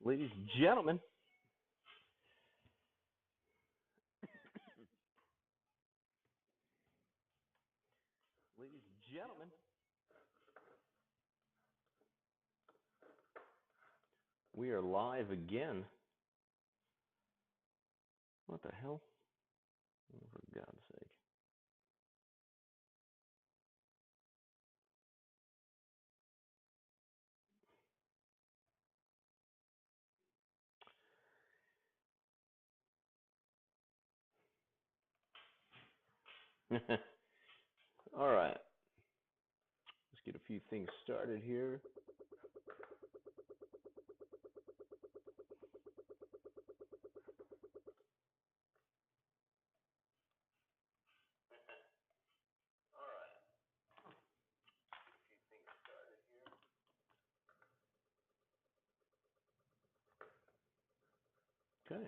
Ladies and gentlemen, ladies and gentlemen, we are live again. What the hell? Oh, for God's sake. All right. Let's get a few things started here. Okay.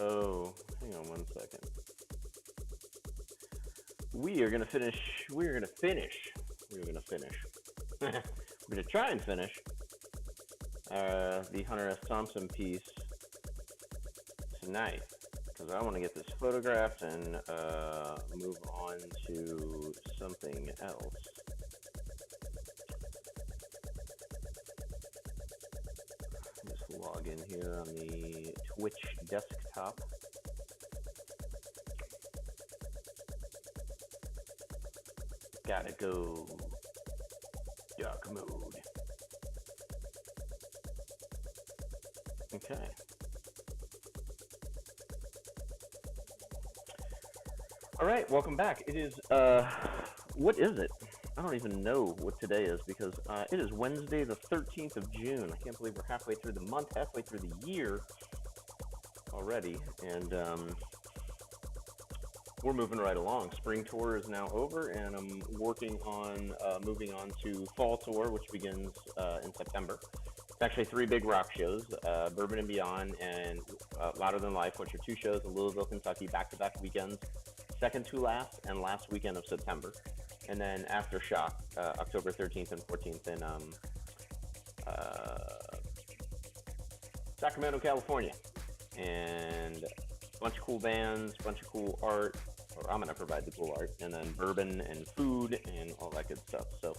Oh, hang on one second. We are going to finish. We're going to try and finish the Hunter S. Thompson piece tonight, because I want to get this photographed and move on to something else. Just log in here on the Twitch desktop. Gotta go dark mode. Okay. All right, welcome back. It is, what is it? I don't even know what today is, because it is Wednesday the 13th of June. I can't believe we're halfway through the month, halfway through the year already, and we're moving right along. Spring tour is now over, and I'm working on moving on to fall tour, which begins in September. It's actually 3 big rock shows, Bourbon and Beyond and Louder Than Life, which are 2 shows in Louisville, Kentucky, back-to-back weekends, second to last and last weekend of September. And then Aftershock, October 13th and 14th in Sacramento, California. And a bunch of cool bands, a bunch of cool art, or I'm going to provide the cool art, and then bourbon and food and all that good stuff. So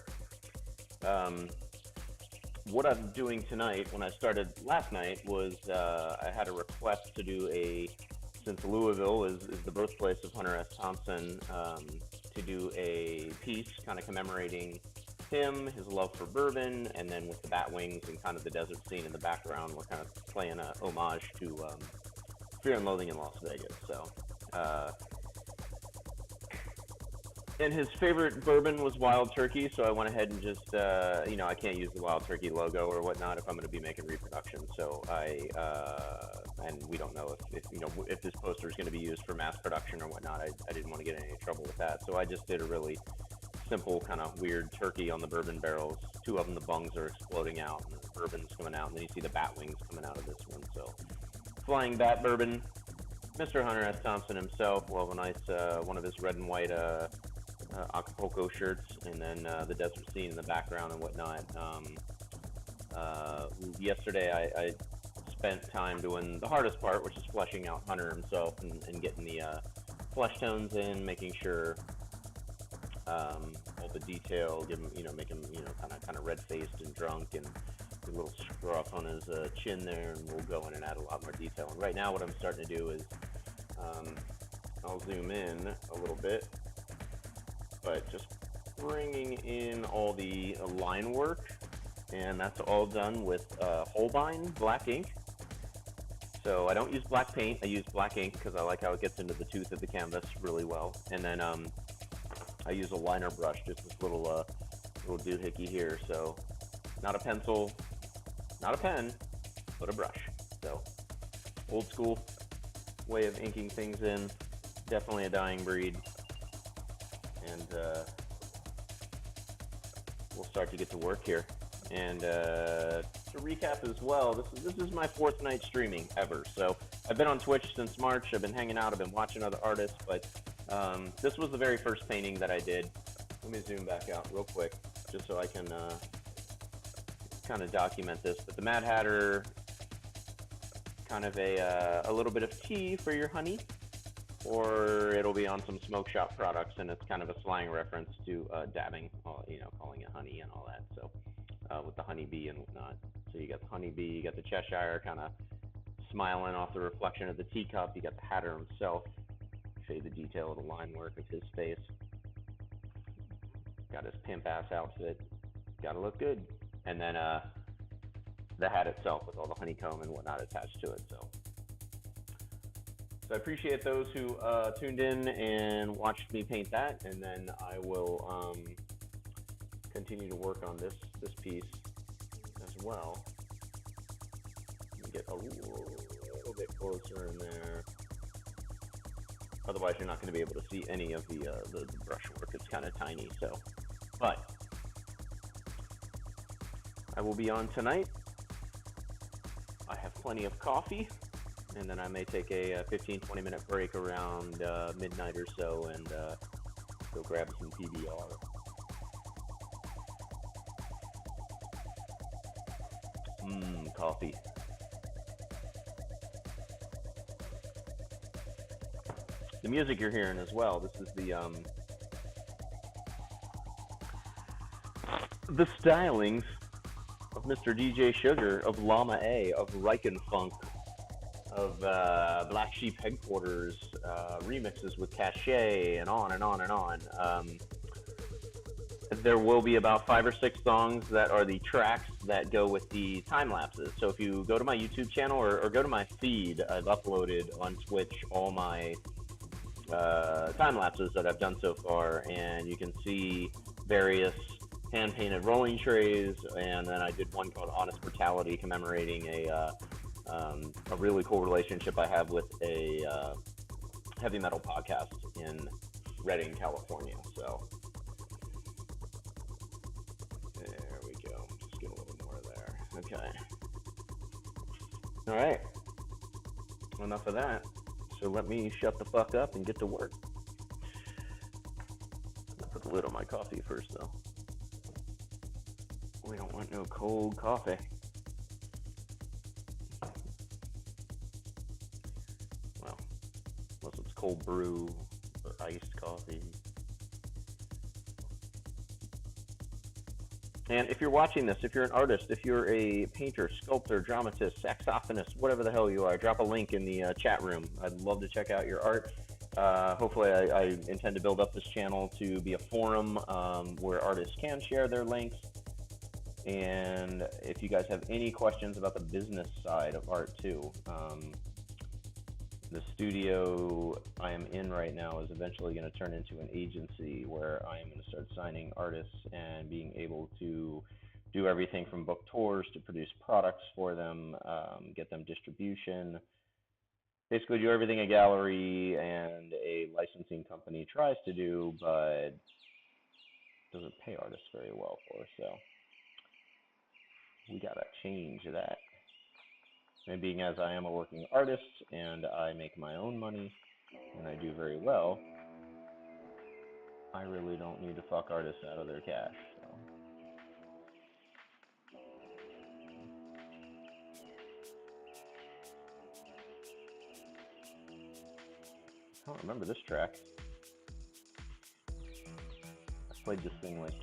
what I'm doing tonight, when I started last night, was I had a request to do since Louisville is the birthplace of Hunter S. Thompson, to do a piece kind of commemorating him, his love for bourbon, and then with the bat wings and kind of the desert scene in the background, we're kind of playing a homage to Fear and Loathing in Las Vegas. So, and his favorite bourbon was Wild Turkey, so I went ahead and just, I can't use the Wild Turkey logo or whatnot if I'm going to be making reproductions. So and we don't know if this poster is going to be used for mass production or whatnot. I didn't want to get in any trouble with that, so I just did a really simple kind of weird turkey on the bourbon barrels. 2 of them, the bungs are exploding out, and the bourbon's coming out, and then you see the bat wings coming out of this one. So, flying bat bourbon, Mr. Hunter S. Thompson himself will have a nice one of his red and white Acapulco shirts, and then the desert scene in the background and whatnot. Yesterday I spent time doing the hardest part, which is fleshing out Hunter himself and getting the flesh tones in, making sure all the detail, make him kind of red faced and drunk, and a little scruff on his chin there, and we'll go in and add a lot more detail. And right now what I'm starting to do is I'll zoom in a little bit, but just bringing in all the line work, and that's all done with Holbein black ink. So I don't use black paint, I use black ink because I like how it gets into the tooth of the canvas really well. And then I use a liner brush, just this little doohickey here. So not a pencil, not a pen, but a brush. So old school way of inking things in, definitely a dying breed. And we'll start to get to work here. And to recap as well, this is my 4th night streaming ever. So I've been on Twitch since March. I've been hanging out. I've been watching other artists. But this was the very first painting that I did. Let me zoom back out real quick, just so I can kind of document this. But the Mad Hatter, kind of a little bit of tea for your honey, or it'll be on some smoke shop products, and it's kind of a slang reference to dabbing, calling it honey and all that. So with the honeybee and whatnot. So you got the honeybee, you got the Cheshire kind of smiling off the reflection of the teacup. You got the Hatter himself. Show you the detail of the line work of his face. Got his pimp ass outfit. Got to look good. And then the hat itself with all the honeycomb and whatnot attached to it. So I appreciate those who tuned in and watched me paint that, and then I will continue to work on this piece as well. Let me get a little bit closer in there. Otherwise, you're not going to be able to see any of the brushwork. It's kind of tiny. So, but I will be on tonight. I have plenty of coffee, and then I may take a 15-20 minute break around midnight or so and go grab some PBR. Coffee. The music you're hearing as well, this is the stylings of Mr. DJ Sugar, of Llama A, of Reichenfunk, of Black Sheep Headquarters, remixes with Cachet, and on and on and on. There will be about 5 or 6 songs that are the tracks that go with the time lapses. So if you go to my YouTube channel or go to my feed, I've uploaded on Twitch all my time lapses that I've done so far, and you can see various hand-painted rolling trays, and then I did one called Honest Brutality, commemorating a really cool relationship I have with a heavy metal podcast in Redding, California. So there we go. Just get a little more there. Okay. All right. Enough of that. So let me shut the fuck up and get to work. I'll put the lid on my coffee first, though. We don't want no cold coffee. Well, unless it's cold brew or iced coffee. And if you're watching this, if you're an artist, if you're a painter, sculptor, dramatist, saxophonist, whatever the hell you are, drop a link in the chat room. I'd love to check out your art. Hopefully, I intend to build up this channel to be a forum where artists can share their links. And if you guys have any questions about the business side of art too, the studio I am in right now is eventually going to turn into an agency where I am going to start signing artists and being able to do everything from book tours to produce products for them, get them distribution, basically do everything a gallery and a licensing company tries to do, but doesn't pay artists very well for. So we gotta change that. And being as I am a working artist and I make my own money and I do very well, I really don't need to fuck artists out of their cash. So. I don't remember this track. I played this thing like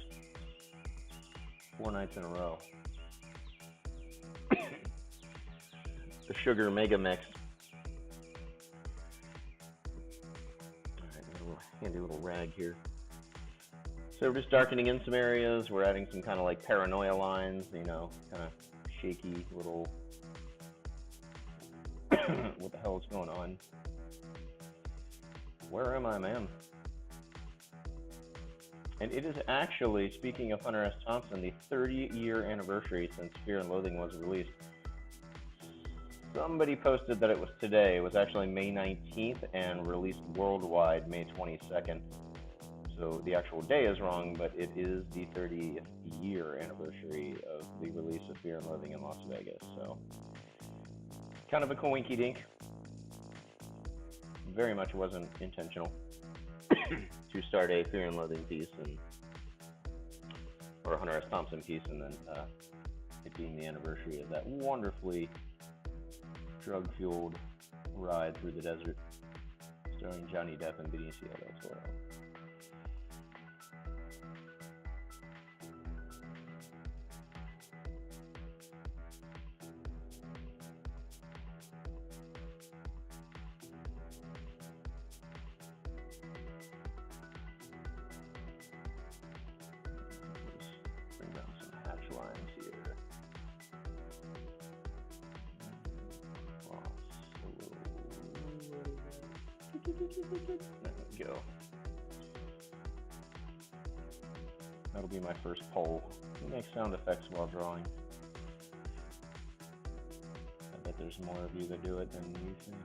4 nights in a row. The Sugar Mega Mix. Alright, got a little handy little rag here. So we're just darkening in some areas. We're adding some kind of like paranoia lines, you know, kind of shaky little what the hell is going on? Where am I, man? And it is actually, speaking of Hunter S. Thompson, the 30-year anniversary since Fear and Loathing was released. Somebody posted that it was today. It was actually May 19th and released worldwide May 22nd. So the actual day is wrong, but it is the 30th year anniversary of the release of Fear and Loathing in Las Vegas. So kind of a coinky dink. Very much wasn't intentional to start a Fear and Loathing piece or a Hunter S. Thompson piece, and then it being the anniversary of that wonderfully drug-fueled ride through the desert, starring Johnny Depp and Benicio del Toro. Bring down some hatch lines here. There we go. That'll be my first poll. Who makes sound effects while drawing? I bet there's more of you that do it than you think.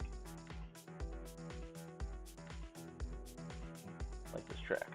Like this track.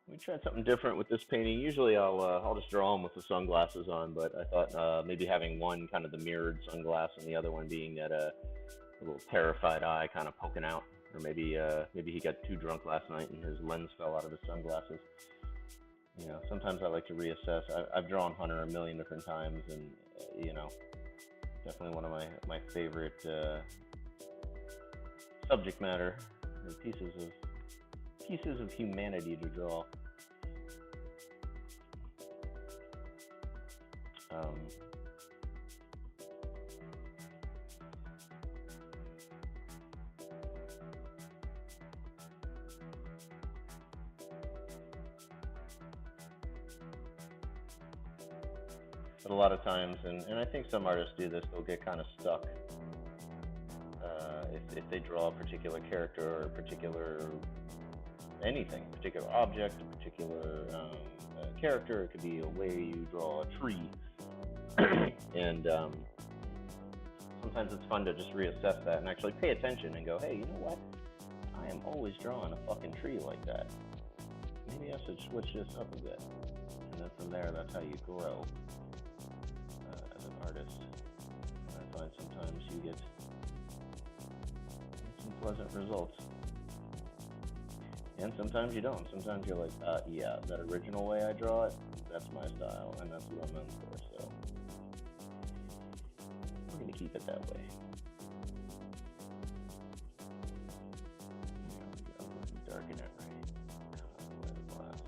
We tried something different with this painting. Usually I'll just draw them with the sunglasses on, but I thought maybe having one kind of the mirrored sunglass and the other one being that a little terrified eye kind of poking out, or maybe he got too drunk last night and his lens fell out of his sunglasses. You know, sometimes I like to reassess. I've drawn Hunter a million different times, and you know, definitely one of my favorite subject matter or pieces of humanity to draw. But a lot of times, and I think some artists do this, they'll get kind of stuck if they draw a particular character or a particular anything, a particular object, a particular character. It could be a way you draw a tree. And sometimes it's fun to just reassess that and actually pay attention and go, hey, you know what? I am always drawing a fucking tree like that. Maybe I should switch this up a bit. And then from there, that's how you grow as an artist. And I find sometimes you get some pleasant results. And sometimes you don't. Sometimes you're like, yeah, that original way I draw it, that's my style, and that's what I'm known for, so we're going to keep it that way. There we go. Darken it right. Where the glasses.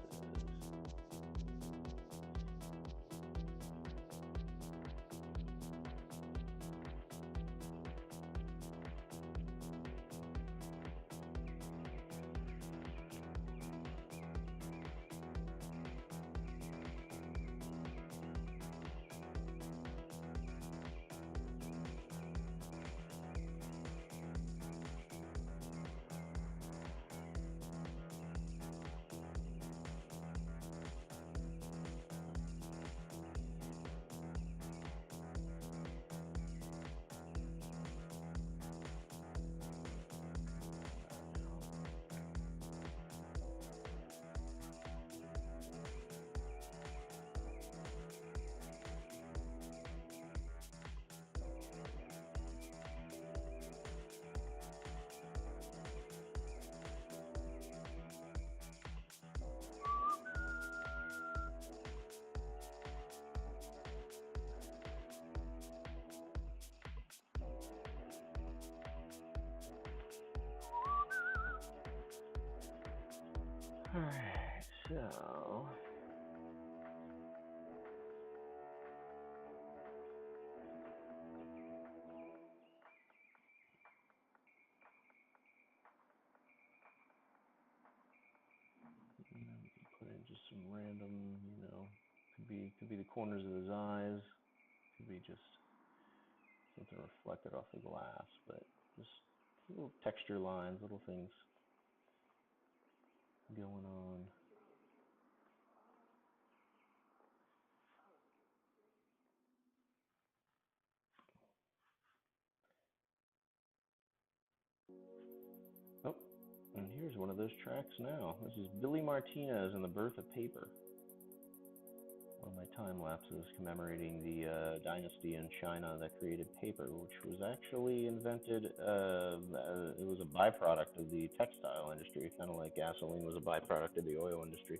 Alright, so we can put in just some random, could be the corners of his eyes, could be just something reflected off the glass, but just little texture lines, little things going on. Oh, and here's one of those tracks now. This is Billy Martinez and the Birth of Paper. One of my time lapses commemorating the dynasty in China that created paper, which was actually invented, it was a byproduct of the textile industry, kind of like gasoline was a byproduct of the oil industry.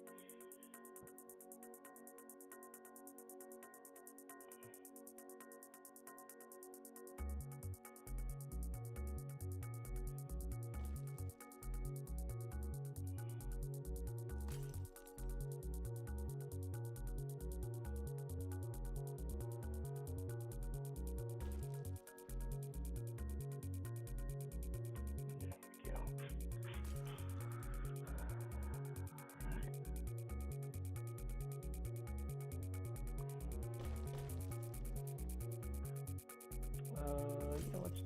Let's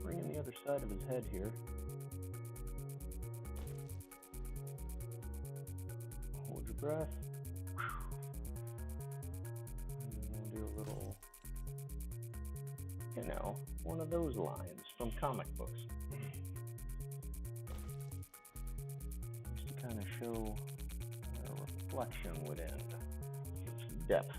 bring in the other side of his head here. Hold your breath. And we'll do a little, one of those lines from comic books. Just to kind of show where a reflection would end. Give some depth.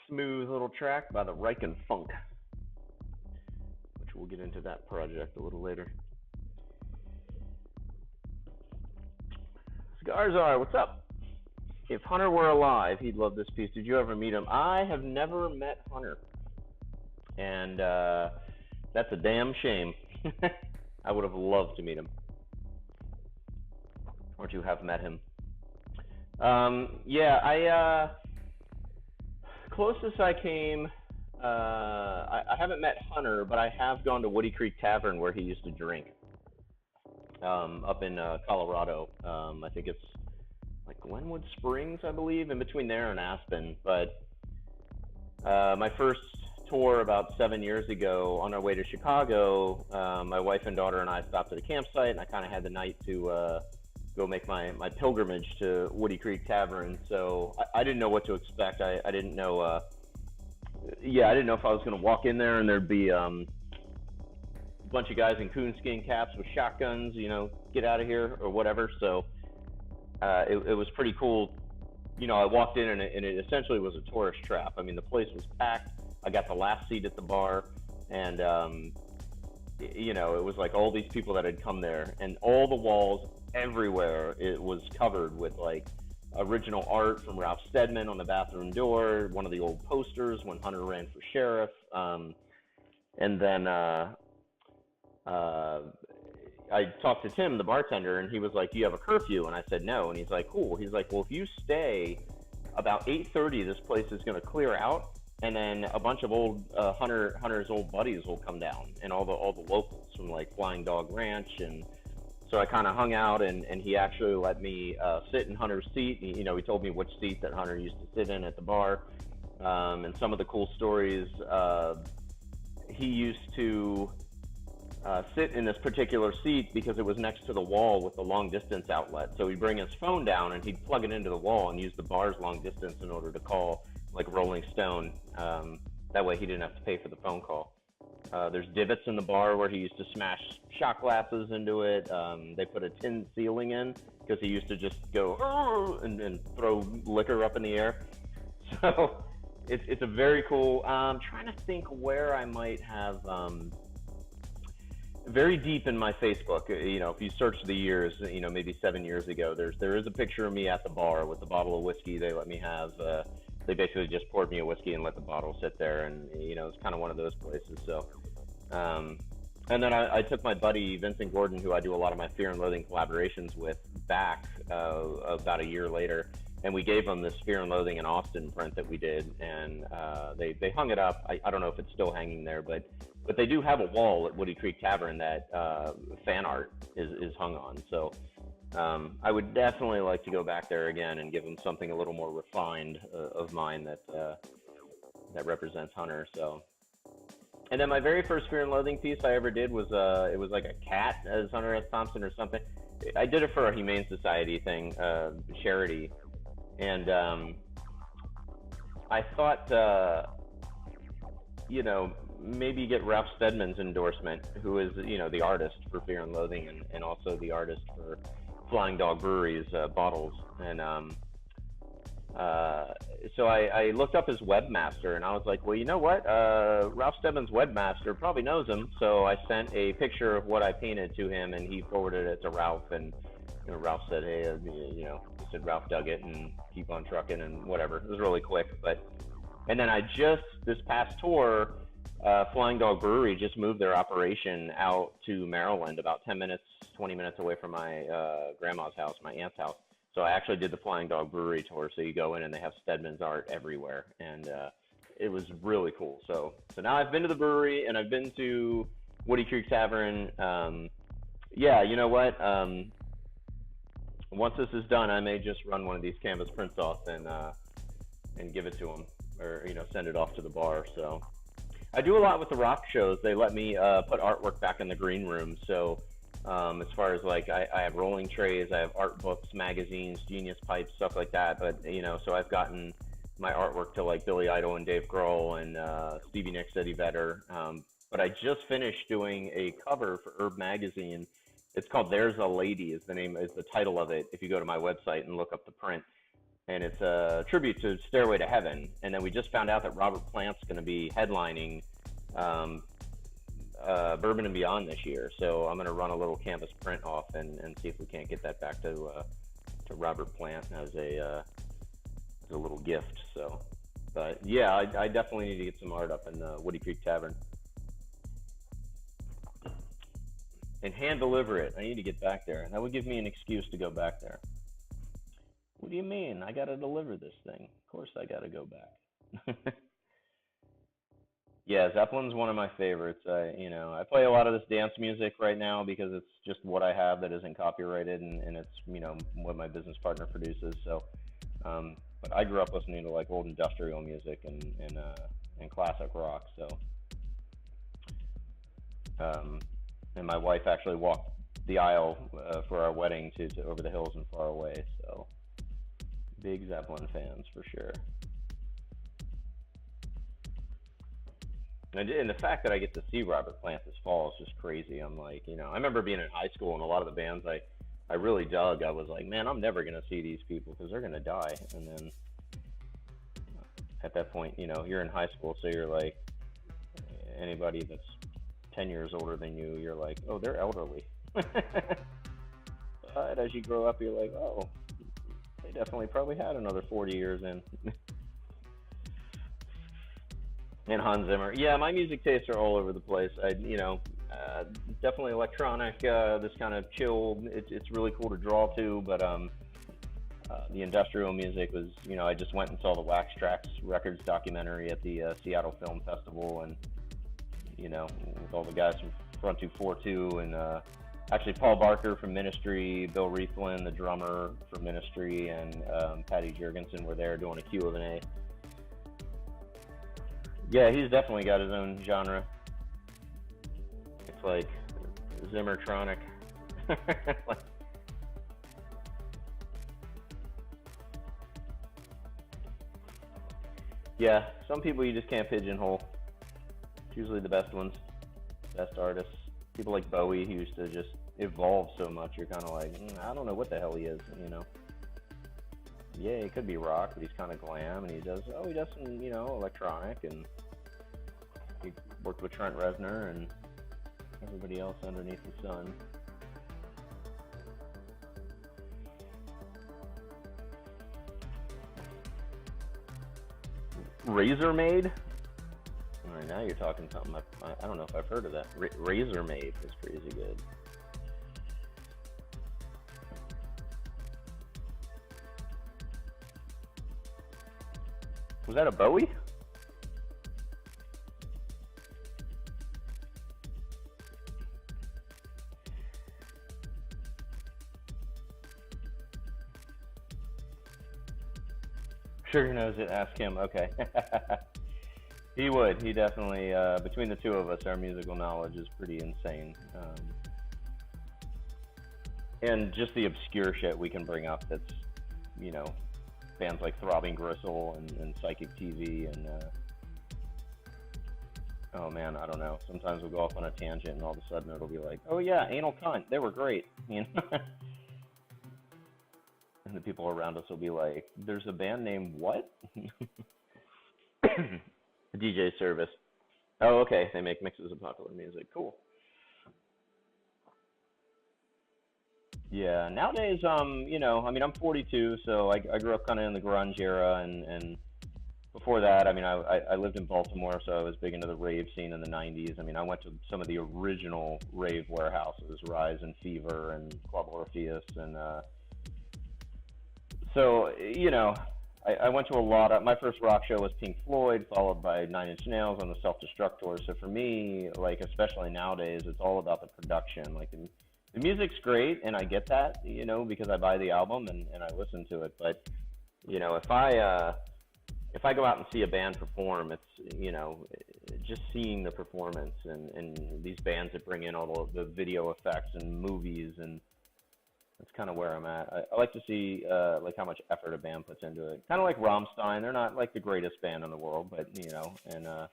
Smooth little track by the Riken Funk, which we'll get into that project a little later. Cigar Czar, what's up? If Hunter were alive, he'd love this piece. Did you ever meet him? I have never met Hunter, and that's a damn shame. I would have loved to meet him, or to have met him. Closest I came, I haven't met Hunter, but I have gone to Woody Creek Tavern where he used to drink, up in Colorado. I think it's like Glenwood Springs, I believe, in between there and Aspen. But my first tour about 7 years ago, on our way to Chicago, my wife and daughter and I stopped at a campsite, and I kind of had the night to go make my pilgrimage to Woody Creek Tavern. So I didn't know what to expect. I didn't know, I didn't know if I was going to walk in there and there'd be a bunch of guys in coonskin caps with shotguns, get out of here or whatever. So it was pretty cool. I walked in and it essentially was a tourist trap. I mean, the place was packed. I got the last seat at the bar, and it was like all these people that had come there, and all the walls everywhere, it was covered with like original art from Ralph Steadman on the bathroom door, one of the old posters when Hunter ran for sheriff. And then uh, I talked to Tim, the bartender, and he was like, "Do you have a curfew?" And I said, "No." And he's like, "Cool." He's like, "Well, if you stay about 8:30, this place is going to clear out, and then a bunch of old Hunter's old buddies will come down, and all the locals from like Flying Dog Ranch." And so I kind of hung out, and he actually let me sit in Hunter's seat. He told me which seat that Hunter used to sit in at the bar, and some of the cool stories. He used to sit in this particular seat because it was next to the wall with the long distance outlet. So he'd bring his phone down and he'd plug it into the wall and use the bar's long distance in order to call like Rolling Stone. That way he didn't have to pay for the phone call. There's divots in the bar where he used to smash shot glasses into it. They put a tin ceiling in because he used to just go and throw liquor up in the air. So it's a very cool. I'm trying to think where I might have. Very deep in my Facebook, if you search the years, maybe 7 years ago, there is a picture of me at the bar with a bottle of whiskey they let me have. They basically just poured me a whiskey and let the bottle sit there, and it's kind of one of those places. So, and then I took my buddy Vincent Gordon, who I do a lot of my Fear and Loathing collaborations with, back about a year later, and we gave him this Fear and Loathing in Austin print that we did, and they hung it up. I don't know if it's still hanging there, but they do have a wall at Woody Creek Tavern that fan art is hung on. So I would definitely like to go back there again and give them something a little more refined of mine that represents Hunter. So, and then my very first Fear and Loathing piece I ever did was it was like a cat as Hunter S. Thompson or something. I did it for a Humane Society thing, charity, and I thought maybe get Ralph Steadman's endorsement, who is, the artist for Fear and Loathing and also the artist for Flying Dog Brewery's bottles. And so I looked up his webmaster, and I was like, well, you know what? Ralph Steadman's webmaster probably knows him. So I sent a picture of what I painted to him, and he forwarded it to Ralph. And Ralph said, hey, he said Ralph dug it and keep on trucking and whatever. It was really quick. And then this past tour, Flying Dog Brewery just moved their operation out to Maryland, about 10 minutes, 20 minutes away from my grandma's house, my aunt's house. So I actually did the Flying Dog Brewery tour. So you go in and they have Steadman's art everywhere, and it was really cool. So now I've been to the brewery and I've been to Woody Creek Tavern. Yeah, you know what? Once this is done, I may just run one of these canvas prints off and give it to them, or send it off to the bar. So I do a lot with the rock shows. They let me put artwork back in the green room. So as far as like I have rolling trays, I have art books, magazines, Genius pipes, stuff like that. But so I've gotten my artwork to like Billy Idol and Dave Grohl and Stevie Nicks, Eddie Vedder. But I just finished doing a cover for Herb Magazine. It's called "There's a Lady" is the title of it. If you go to my website and look up the print. And it's a tribute to Stairway to Heaven. And then we just found out that Robert Plant's going to be headlining Bourbon and Beyond this year. So I'm going to run a little canvas print off and see if we can't get that back to Robert Plant as a little gift. So, but yeah, I definitely need to get some art up in the Woody Creek Tavern and hand deliver it. I need to get back there, and that would give me an excuse to go back there. What do you mean? I got to deliver this thing. Of course I got to go back. Yeah, Zeppelin's one of my favorites. I play a lot of this dance music right now because it's just what I have that isn't copyrighted, and it's, what my business partner produces. So, but I grew up listening to like old industrial music and classic rock. So, and my wife actually walked the aisle for our wedding to Over the Hills and Far Away. So, big Zeppelin fans for sure. And the fact that I get to see Robert Plant this fall is just crazy. I'm like, I remember being in high school and a lot of the bands I really dug. I was like, man, I'm never going to see these people because they're going to die. And then at that point, you're in high school, so you're like, anybody that's 10 years older than you, you're like, oh, they're elderly. But as you grow up, you're like, oh, they definitely probably had another 40 years in. And Hans Zimmer. Yeah, my music tastes are all over the place. Definitely electronic, this kind of chill. It's really cool to draw to, but the industrial music was, I just went and saw the Wax Trax Records documentary at the Seattle Film Festival, and with all the guys from Front 242, and actually Paul Barker from Ministry, Bill Rieflin, the drummer for Ministry, and Patty Jurgensen were there doing a Q&A. Yeah, he's definitely got his own genre. It's like Zimmertronic. Yeah, some people you just can't pigeonhole. It's usually the best ones, best artists. People like Bowie, who used to just evolve so much. You're kind of like, I don't know what the hell he is, Yeah, he could be rock, but he's kind of glam, and he does some, electronic, and he worked with Trent Reznor and everybody else underneath the sun. Razor Maid? All right, now you're talking something I don't know if I've heard of that. Razor Maid is crazy good. Was that a Bowie? Sugar knows it. Ask him. Okay. He would. He definitely, between the two of us, our musical knowledge is pretty insane. And just the obscure shit we can bring up that's, bands like Throbbing Gristle and Psychic TV and, oh man, I don't know. Sometimes we'll go off on a tangent and all of a sudden it'll be like, oh yeah, Anal Cunt, they were great. And the people around us will be like, there's a band named what? DJ Service. Oh, okay. They make mixes of popular music. Cool. Yeah, nowadays, I'm 42, so I grew up kind of in the grunge era, and before that, I lived in Baltimore, so I was big into the rave scene in the 90s. I went to some of the original rave warehouses, Rise and Fever and Club Orpheus, and so, I went to a lot of, my first rock show was Pink Floyd, followed by Nine Inch Nails on the Self-Destruct tour. So for me, like, especially nowadays, it's all about the production. Like, the music's great, and I get that, because I buy the album and I listen to it. But, if I go out and see a band perform, it's, just seeing the performance and these bands that bring in all the video effects and movies, and that's kind of where I'm at. I like to see like how much effort a band puts into it. Kind of like Rammstein. They're not like the greatest band in the world, but and some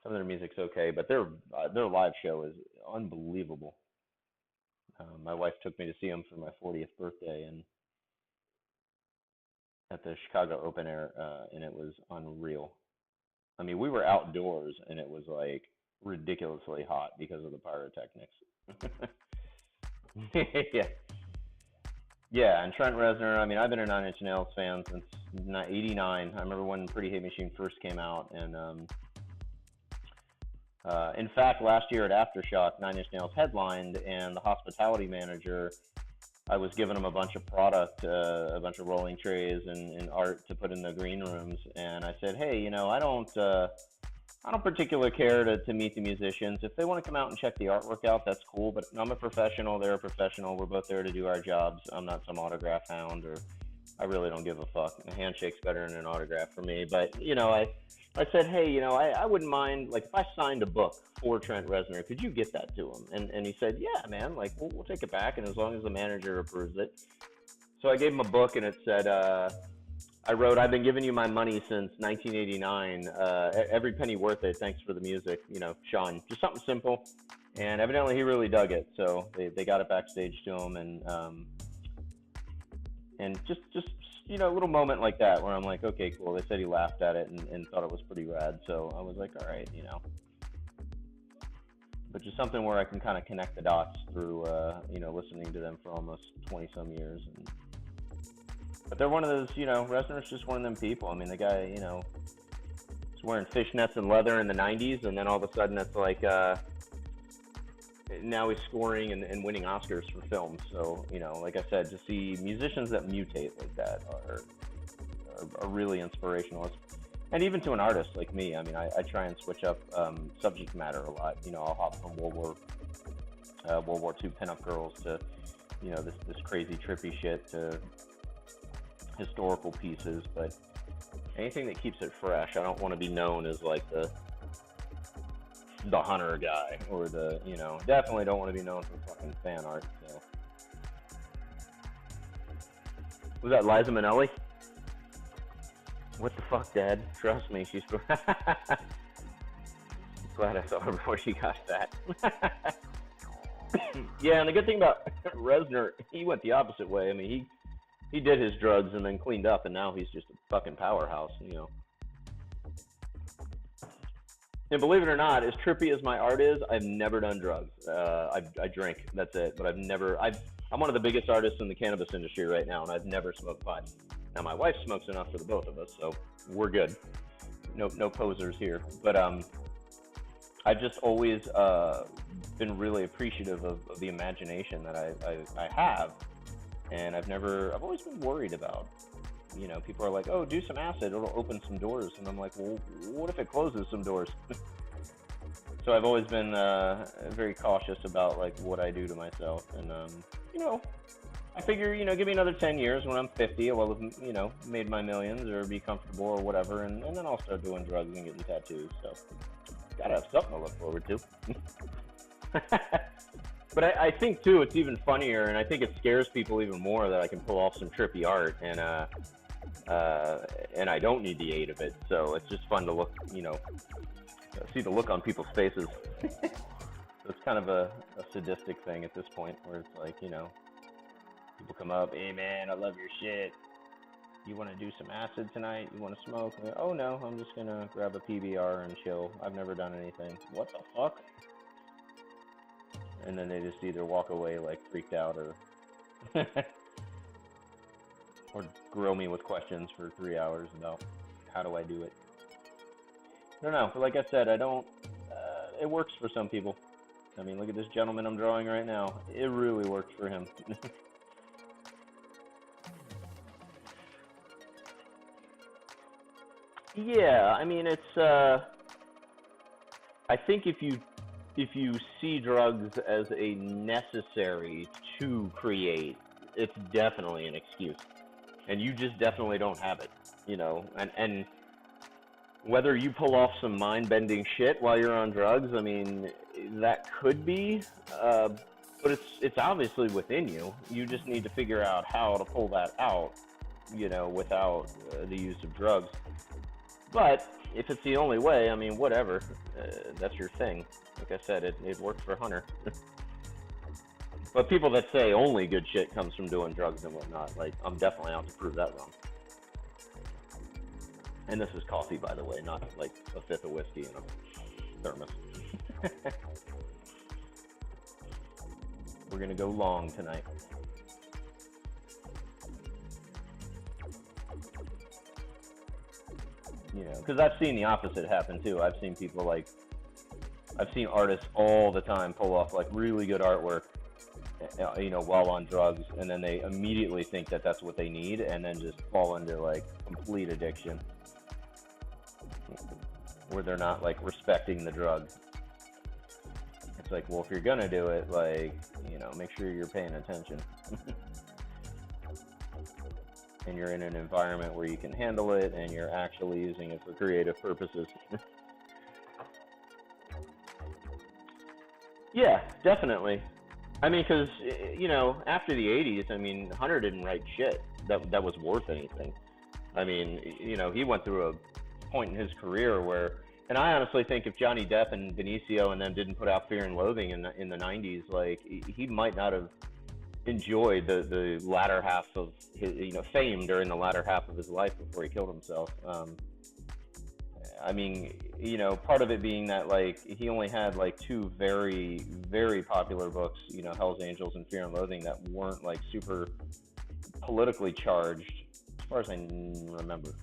of their music's okay. But their live show is unbelievable. My wife took me to see them for my 40th birthday and at the Chicago Open Air, and it was unreal. We were outdoors, and it was like ridiculously hot because of the pyrotechnics. Yeah. Yeah, and Trent Reznor, I've been a Nine Inch Nails fan since '89. I remember when Pretty Hate Machine first came out, and in fact, last year at Aftershock, Nine Inch Nails headlined, and the hospitality manager, I was giving him a bunch of product, a bunch of rolling trays and art to put in the green rooms, and I said, hey, I don't particularly care to meet the musicians. If they want to come out and check the artwork out, that's cool, but I'm a professional, they're a professional, we're both there to do our jobs. I'm not some autograph hound, or I really don't give a fuck. A handshake's better than an autograph for me, but, I said, hey, I wouldn't mind, like, if I signed a book for Trent Reznor, could you get that to him? And he said, yeah, man, like, we'll take it back, and as long as the manager approves it. So I gave him a book, and it said, I wrote, I've been giving you my money since 1989. Every penny worth it. Thanks for the music, Sean. Just something simple. And evidently he really dug it. So they got it backstage to him, and just a little moment like that where I'm like, okay, cool. They said he laughed at it and thought it was pretty rad. So I was like, all right, But just something where I can kind of connect the dots through, listening to them for almost 20 some years. But they're one of those, Reznor's just one of them people. The guy, he's was wearing fishnets and leather in the 90s, and then all of a sudden it's like, now he's scoring and winning Oscars for films. So, you know, like I said, to see musicians that mutate like that are really inspirational. And even to an artist like me, I mean, I try and switch up subject matter a lot. You know, I'll hop from World War II pinup girls to, you know, this crazy trippy shit to historical pieces. But anything that keeps it fresh. I don't want to be known as like the hunter guy, or the, you know, definitely don't want to be known for fucking fan art. So, was that Liza Minnelli? What the fuck, Dad? Trust me, she's glad I saw her before she got fat. Yeah, and the good thing about Reznor, he went the opposite way. I mean, he did his drugs and then cleaned up, and now he's just a fucking powerhouse, you know. And believe it or not, as trippy as my art is, I've never done drugs. I drink, that's it. But I'm one of the biggest artists in the cannabis industry right now, and I've never smoked pot. Now my wife smokes enough for the both of us, so we're good. No posers here. But I've just always been really appreciative of the imagination that I have, and I've always been worried about. You know, people are like, oh, do some acid, it'll open some doors. And I'm like, well, what if it closes some doors? So I've always been very cautious about, like, what I do to myself. And, you know, I figure, you know, give me another 10 years when I'm 50, I will have, you know, made my millions or be comfortable or whatever. And then I'll start doing drugs and getting tattoos. So, gotta have something to look forward to. But I think, too, it's even funnier, and I think it scares people even more that I can pull off some trippy art, and I don't need the aid of it. So it's just fun to look, you know, see the look on people's faces. So it's kind of a sadistic thing at this point, where it's like, you know, people come up, hey man, I love your shit. You want to do some acid tonight? You want to smoke? Like, oh no, I'm just gonna grab a PBR and chill. I've never done anything. What the fuck? And then they just either walk away like freaked out, or or grill me with questions for 3 hours about how do I do it. I don't know, but like I said, I don't, it works for some people. I mean, look at this gentleman I'm drawing right now. It really works for him. Yeah, I mean, it's, I think if you see drugs as a necessary to create, it's definitely an excuse. And you just definitely don't have it, you know. And whether you pull off some mind-bending shit while you're on drugs, I mean, that could be, but it's obviously within you. You just need to figure out how to pull that out, you know, without the use of drugs. But if it's the only way, I mean, whatever. That's your thing. Like I said, it worked for Hunter. But people that say only good shit comes from doing drugs and whatnot, like, I'm definitely out to prove that wrong. And this is coffee, by the way, not like a fifth of whiskey in a thermos. We're gonna go long tonight. You know, because I've seen the opposite happen too. I've seen people like, I've seen artists all the time pull off like really good artwork, you know, while on drugs, and then they immediately think that that's what they need, and then just fall into like complete addiction, where they're not like respecting the drug. It's like, well, if you're gonna do it, like, you know, make sure you're paying attention. And you're in an environment where you can handle it, and you're actually using it for creative purposes. Yeah, definitely. I mean, because, you know, after the 80s, I mean, Hunter didn't write shit that was worth anything. I mean, you know, he went through a point in his career where, and I honestly think if Johnny Depp and Benicio and them didn't put out Fear and Loathing in the 90s, like, he might not have enjoyed the latter half of his, you know, fame during the latter half of his life before he killed himself. I mean, you know, part of it being that, like, he only had like two very, very popular books, you know, Hell's Angels and Fear and Loathing, that weren't like super politically charged, as far as I remember.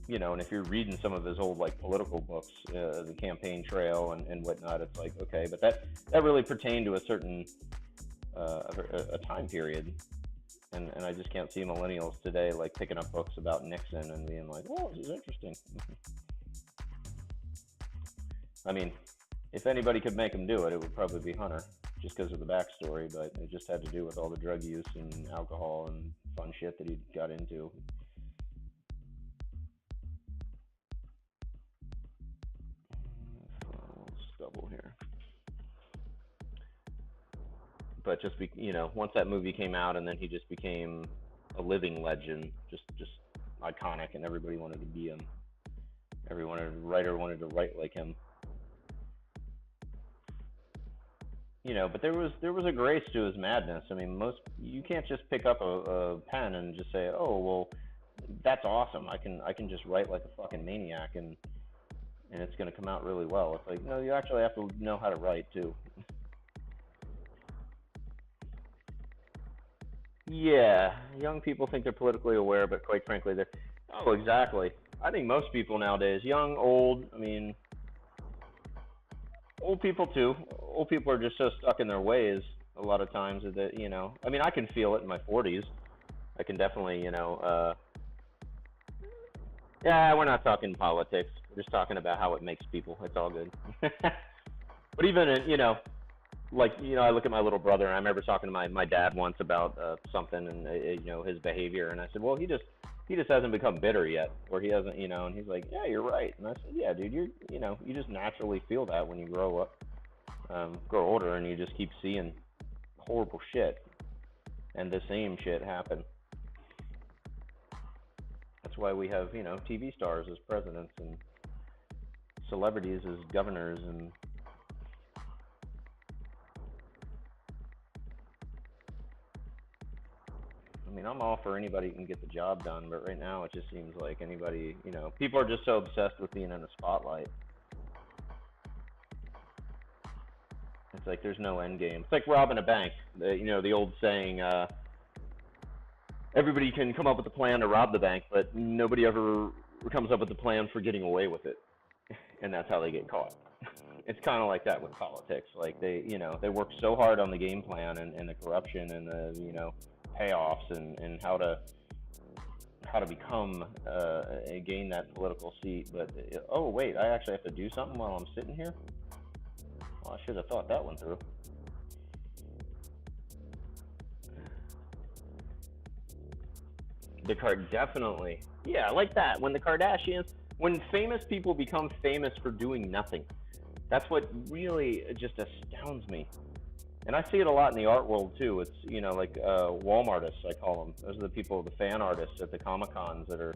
and if you're reading some of his old like political books, the campaign trail and whatnot, it's like, okay, but that really pertained to a certain a time period, and I just can't see millennials today like picking up books about Nixon and being like, oh, this is interesting. I mean, if anybody could make him do it, it would probably be Hunter, just because of the backstory, but it just had to do with all the drug use and alcohol and fun shit that he got into. Double here. But just once that movie came out, and then he just became a living legend, just iconic, and everybody wanted to be him. Every writer wanted to write like him. But there was a grace to his madness. I mean, you can't just pick up a pen and just say, oh well, that's awesome. I can just write like a fucking maniac and it's gonna come out really well. It's like, no, you actually have to know how to write too. Yeah, young people think they're politically aware, but quite frankly, they're. Oh, exactly. I think most people nowadays, young, old, I mean, old people too. Old people are just so stuck in their ways a lot of times that, I mean, I can feel it in my 40s. I can definitely, yeah, we're not talking politics. We're just talking about how it makes people. It's all good. But even, like, I look at my little brother, and I remember talking to my dad once about something and, his behavior. And I said, well, he just hasn't become bitter yet, or he hasn't, and he's like, yeah, you're right. And I said, yeah, dude, you just naturally feel that when you grow up, grow older, and you just keep seeing horrible shit and the same shit happen. That's why we have, TV stars as presidents and celebrities as governors and I mean, I'm all for anybody who can get the job done, but right now it just seems like anybody, people are just so obsessed with being in the spotlight. It's like there's no end game. It's like robbing a bank. The old saying, everybody can come up with a plan to rob the bank, but nobody ever comes up with a plan for getting away with it. And that's how they get caught. It's kind of like that with politics. Like they work so hard on the game plan and the corruption and the, payoffs and how to become gain that political seat. But oh wait, I actually have to do something while I'm sitting here. Well, I should have thought that one through. The card definitely, yeah, like that. When the Kardashians, when famous people become famous for doing nothing, that's what really just astounds me. And I see it a lot in the art world too. It's like Walmartists, I call them. Those are the people, the fan artists at the Comic Cons that are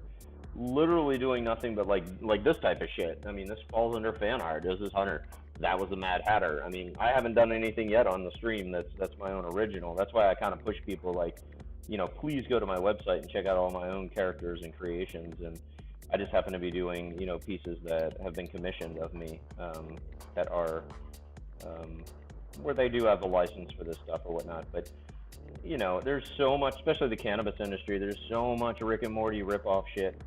literally doing nothing but like this type of shit. I mean, this falls under fan art. This is Hunter. That was the Mad Hatter. I mean, I haven't done anything yet on the stream that's my own original. That's why I kind of push people like, please go to my website and check out all my own characters and creations. And I just happen to be doing, pieces that have been commissioned of me that are where they do have a license for this stuff or whatnot. But, there's so much, especially the cannabis industry, there's so much Rick and Morty rip-off shit.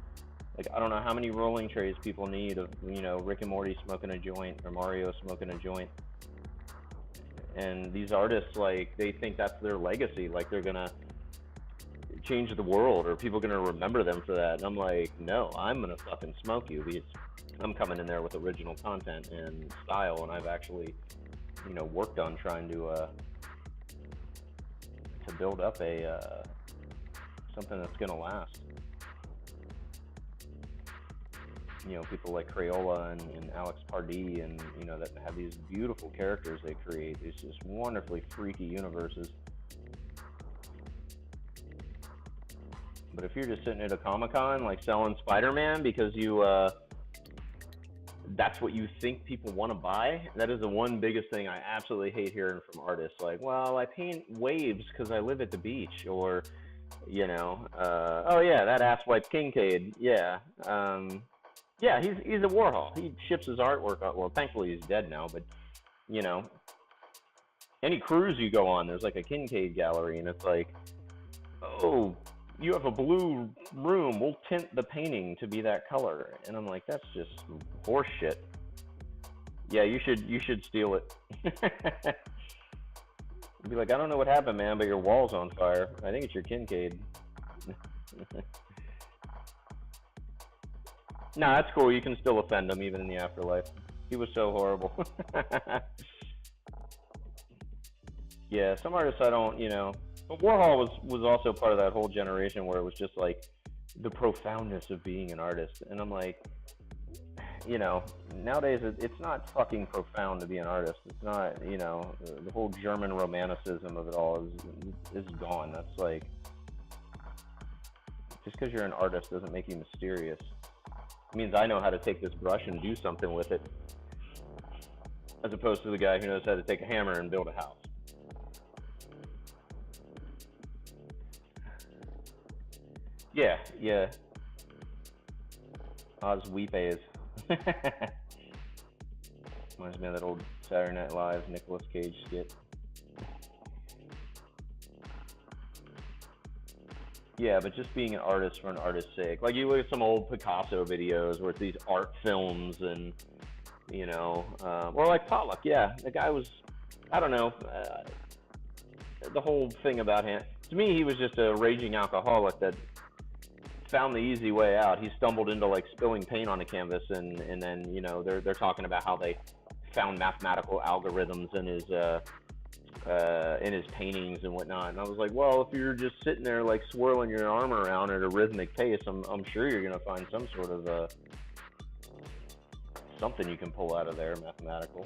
Like, I don't know how many rolling trays people need of, Rick and Morty smoking a joint or Mario smoking a joint. And these artists, like, they think that's their legacy. Like, they're going to change the world or people are going to remember them for that. And I'm like, no, I'm going to fucking smoke you because I'm coming in there with original content and style. And I've actually, worked on trying to build up a something that's going to last. People like Crayola and Alex Pardee and, that have these beautiful characters they create, these just wonderfully freaky universes. But if you're just sitting at a Comic-Con, like selling Spider-Man because that's what you think people want to buy, that is the one biggest thing I absolutely hate hearing from artists. Like, well, I paint waves because I live at the beach, or, oh yeah, that asswipe Kincaid, yeah. Yeah, he's a Warhol. He ships his artwork out. Well, thankfully he's dead now, but, any cruise you go on, there's like a Kincaid gallery, and it's like, oh, you have a blue room, we'll tint the painting to be that color. And I'm like, that's just horse shit. Yeah, you should steal it. Be like, I don't know what happened, man, but your wall's on fire. I think it's your Kincaid. Nah, that's cool. You can still offend him even in the afterlife. He was so horrible. Yeah, some artists I don't, But Warhol was also part of that whole generation where it was just like the profoundness of being an artist. And I'm like, nowadays it's not fucking profound to be an artist. It's not, the whole German romanticism of it all is gone. That's like, just because you're an artist doesn't make you mysterious. It means I know how to take this brush and do something with it, as opposed to the guy who knows how to take a hammer and build a house. Yeah, yeah. Oz Weepays. Reminds me of that old Saturday Night Live Nicolas Cage skit. Yeah, but just being an artist for an artist's sake. Like, you look at some old Picasso videos where it's these art films and, or like Pollock, yeah. The guy was, I don't know, the whole thing about him. To me, he was just a raging alcoholic that found the easy way out. He stumbled into like spilling paint on a canvas, and then they're talking about how they found mathematical algorithms in his paintings and whatnot. And I was like, well, if you're just sitting there like swirling your arm around at a rhythmic pace, I'm sure you're gonna find some sort of something you can pull out of there, mathematical.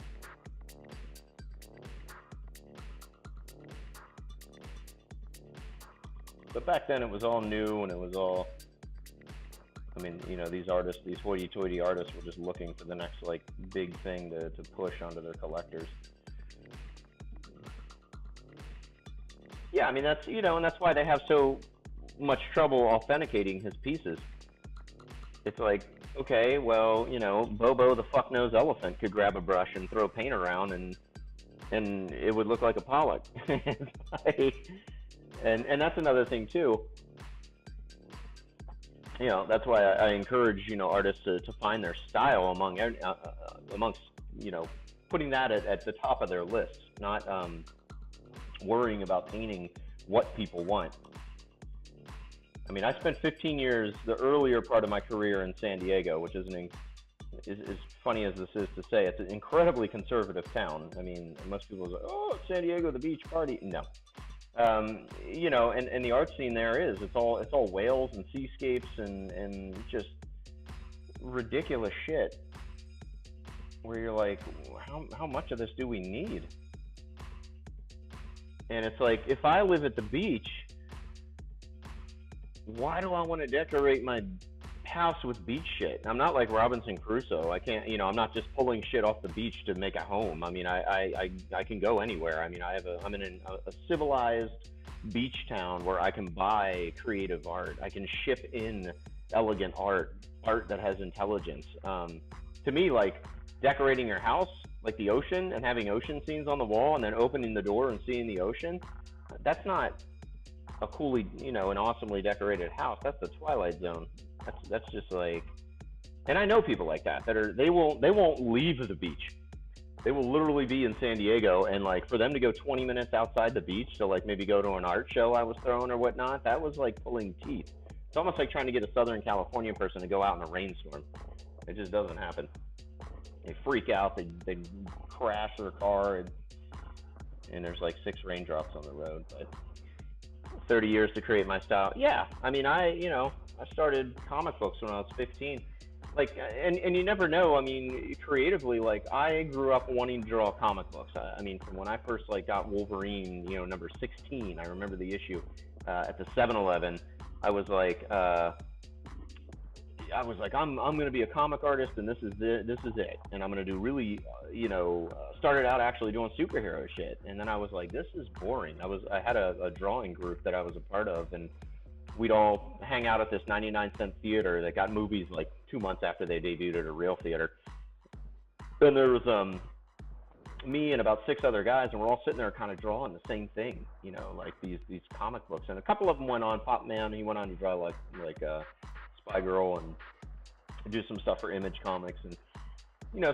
But back then it was all new, and it was all, I mean, these artists, these hoity-toity artists were just looking for the next, like, big thing to push onto their collectors. Yeah, I mean, that's, and that's why they have so much trouble authenticating his pieces. It's like, okay, well, Bobo the fuck-nosed elephant could grab a brush and throw paint around, and it would look like a Pollock. And that's another thing, too. That's why I encourage, artists to find their style amongst, putting that at the top of their list, not worrying about painting what people want. I mean, I spent 15 years, the earlier part of my career in San Diego, which is as funny as this is to say, it's an incredibly conservative town. I mean, most people say, oh, San Diego, the beach party. No. And the art scene there it's all whales and seascapes and just ridiculous shit where you're like, how much of this do we need? And it's like, if I live at the beach, why do I want to decorate my house with beach shit? I'm not like Robinson Crusoe. I can't, I'm not just pulling shit off the beach to make a home. I mean, I can go anywhere. I mean, I'm in a civilized beach town where I can buy creative art. I can ship in elegant art that has intelligence. To me, like, decorating your house, like the ocean, and having ocean scenes on the wall, and then opening the door and seeing the ocean, that's not a coolly, an awesomely decorated house. That's the Twilight Zone. That's just like, and I know people like that they won't leave the beach. They will literally be in San Diego, and like for them to go 20 minutes outside the beach to like maybe go to an art show I was throwing or whatnot, that was like pulling teeth. It's almost like trying to get a Southern California person to go out in a rainstorm. It just doesn't happen. They freak out. They crash their car, and there's like 6 raindrops on the road. But 30 years to create my style. Yeah, I mean, I started comic books when I was 15. Like, and you never know. I mean, creatively, like, I grew up wanting to draw comic books. I mean, from when I first like got Wolverine, number 16. I remember the issue at the 7-Eleven. I was like, I'm going to be a comic artist, and this is it. And I'm going to do really, started out actually doing superhero shit, and then I was like, this is boring. I had a drawing group that I was a part of, and we'd all hang out at this 99-cent theater that got movies like 2 months after they debuted at a real theater. Then there was me and about 6 other guys, and we're all sitting there kind of drawing the same thing, like these comic books. And a couple of them went on. Pop Man, he went on to draw like Spy Girl and do some stuff for Image Comics, and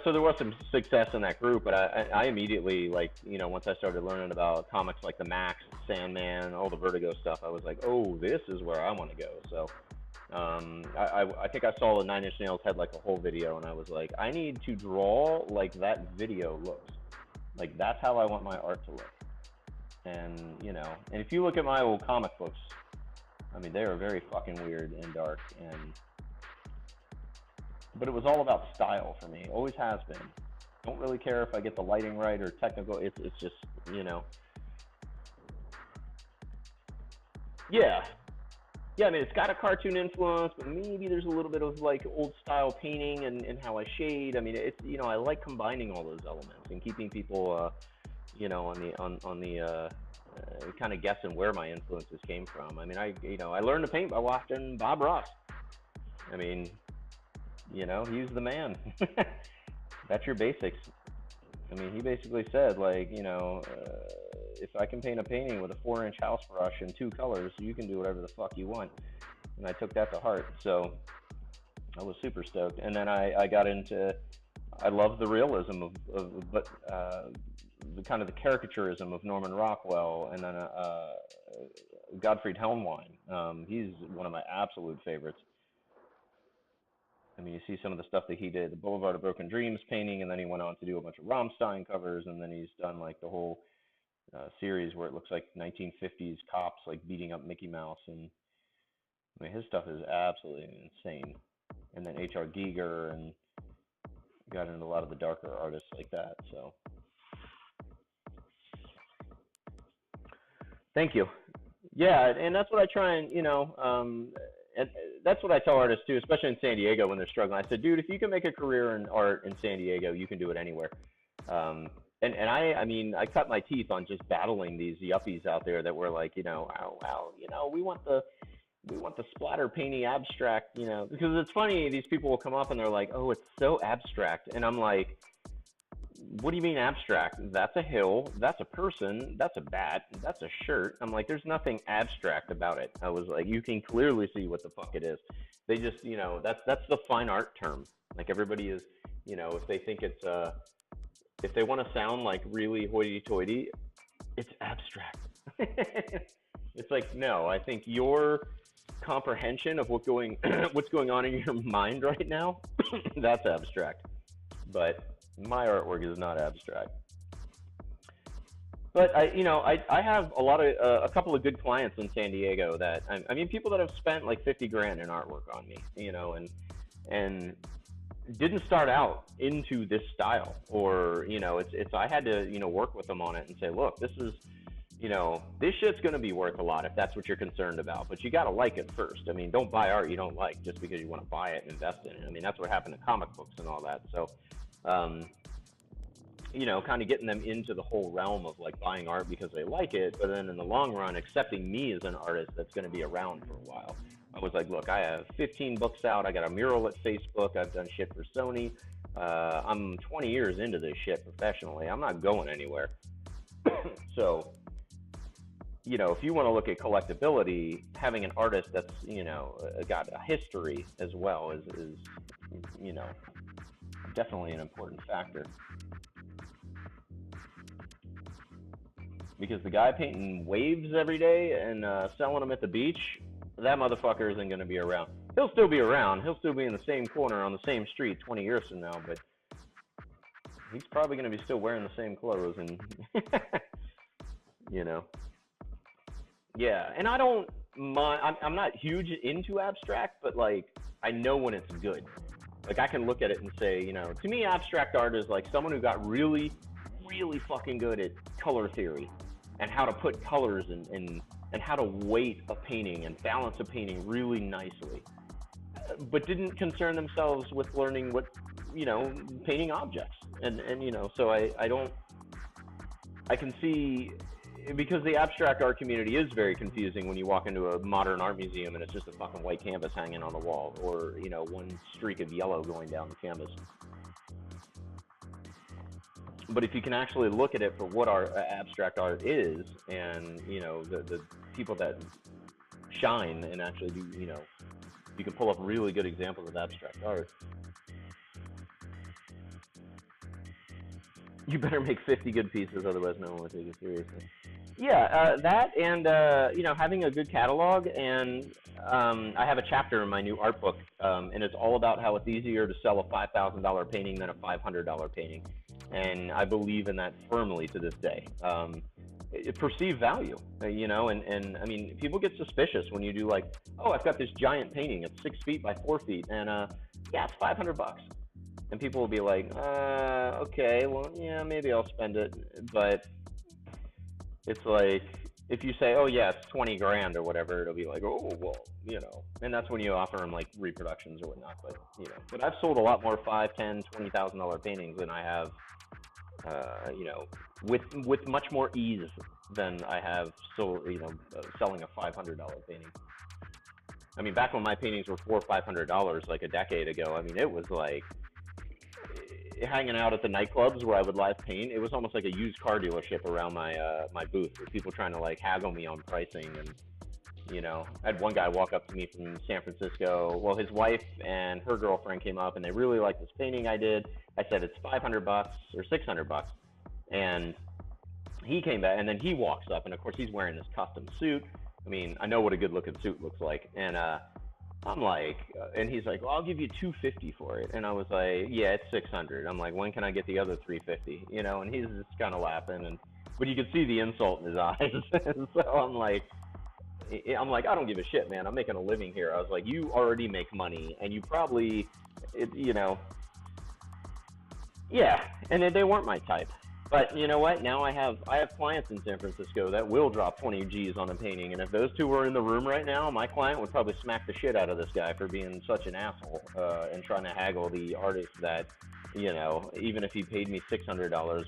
so there was some success in that group. But I immediately, like, once I started learning about comics like the Max, Sandman, all the Vertigo stuff, I was like, oh, this is where I want to go. So I think I saw the Nine Inch Nails had like a whole video, and I was like, I need to draw like that video looks. Like, that's how I want my art to look. And and if you look at my old comic books, I mean, they are very fucking weird and dark, but it was all about style for me. Always has been. Don't really care if I get the lighting right or technical. It's just, Yeah. Yeah, I mean, it's got a cartoon influence, but maybe there's a little bit of like old style painting and how I shade. I mean, it's, I like combining all those elements and keeping people, on the kind of guessing where my influences came from. I mean, I learned to paint by watching Bob Ross. I mean, he's the man. That's your basics. I mean, he basically said, like, if I can paint a painting with a 4-inch house brush and 2 colors, you can do whatever the fuck you want. And I took that to heart. So I was super stoked. And then I got into, I love the realism but the kind of the caricaturism of Norman Rockwell, and then Gottfried Helmwein. He's one of my absolute favorites. I mean, you see some of the stuff that he did, the Boulevard of Broken Dreams painting, and then he went on to do a bunch of Rammstein covers, and then he's done like the whole series where it looks like 1950s cops like beating up Mickey Mouse, and I mean, his stuff is absolutely insane. And then H.R. Giger, and got into a lot of the darker artists like that. So, thank you. Yeah, and that's what I try and and that's what I tell artists too, especially in San Diego when they're struggling. I said, dude, if you can make a career in art in San Diego, you can do it anywhere. And I mean, I cut my teeth on just battling these yuppies out there that were like, we want the splatter painting abstract, because it's funny, these people will come up and they're like, oh, it's so abstract, and I'm like, what do you mean abstract? That's a hill, that's a person, that's a bat, that's a shirt. I'm like, there's nothing abstract about it. I was like, you can clearly see what the fuck it is. They just, that's the fine art term. Like, everybody is, if they think it's if they want to sound like really hoity-toity, it's abstract. It's like, no, I think your comprehension of what's going on in your mind right now, that's abstract. But my artwork is not abstract. But I have a couple of good clients in San Diego that, I mean, people that have spent like 50 grand in artwork on me, and didn't start out into this style, or it's I had to work with them on it and say, look, this is this shit's gonna be worth a lot if that's what you're concerned about, but you gotta like it first. I mean, don't buy art you don't like just because you want to buy it and invest in it. I mean, that's what happened to comic books and all that. So kind of getting them into the whole realm of like buying art because they like it, but then in the long run accepting me as an artist that's going to be around for a while. I was like, look, I have 15 books out, I got a mural at Facebook, I've done shit for Sony, I'm 20 years into this shit professionally, I'm not going anywhere. So if you want to look at collectability, having an artist that's got a history as well is definitely an important factor. Because the guy painting waves every day and selling them at the beach, that motherfucker isn't going to be around. He'll still be around. He'll still be in the same corner on the same street 20 years from now, but he's probably going to be still wearing the same clothes and, Yeah, and I don't mind. I'm not huge into abstract, but like I know when it's good. Like I can look at it and say, to me, abstract art is like someone who got really, really fucking good at color theory and how to put colors and how to weight a painting and balance a painting really nicely, but didn't concern themselves with learning what, painting objects. And so I can see, because the abstract art community is very confusing when you walk into a modern art museum and it's just a fucking white canvas hanging on the wall, or one streak of yellow going down the canvas. But if you can actually look at it for what our abstract art is, and the people that shine and actually do, you can pull up really good examples of abstract art. You better make 50 good pieces, otherwise no one will take you seriously. Yeah, that and having a good catalog, and I have a chapter in my new art book, and it's all about how it's easier to sell a $5,000 painting than a $500 painting, and I believe in that firmly to this day. Perceived value, and I mean, people get suspicious when you do like, oh, I've got this giant painting, it's 6 feet by 4 feet, and yeah, it's $500. And people will be like, okay, well, yeah, maybe I'll spend it. But it's like, if you say, oh, yeah, it's 20 grand or whatever, it'll be like, oh, well, And that's when you offer them like reproductions or whatnot. But I've sold a lot more $5, $10, $20,000 paintings than I have, with much more ease than I have selling a $500 painting. I mean, back when my paintings were $400 or $500, like a decade ago, I mean, it was like, hanging out at the nightclubs where I would live paint, it was almost like a used car dealership around my booth, with people trying to like haggle me on pricing. And I had one guy walk up to me from San Francisco. Well, his wife and her girlfriend came up, and they really liked this painting I did. I said it's $500 or $600, and he came back, and then he walks up, and of course he's wearing this custom suit. I mean, I know what a good looking suit looks like, and I'm like, and he's like, well, I'll give you $250 for it. And I was like, yeah, it's $600. I'm like, when can I get the other $350? And he's just kind of laughing, but you could see the insult in his eyes. And so I'm like, I don't give a shit, man. I'm making a living here. I was like, you already make money, and you probably, yeah. And they weren't my type. But you know what? Now I have clients in San Francisco that will drop 20 G's on a painting, and if those two were in the room right now, my client would probably smack the shit out of this guy for being such an asshole, and trying to haggle the artist that, even if he paid me $600,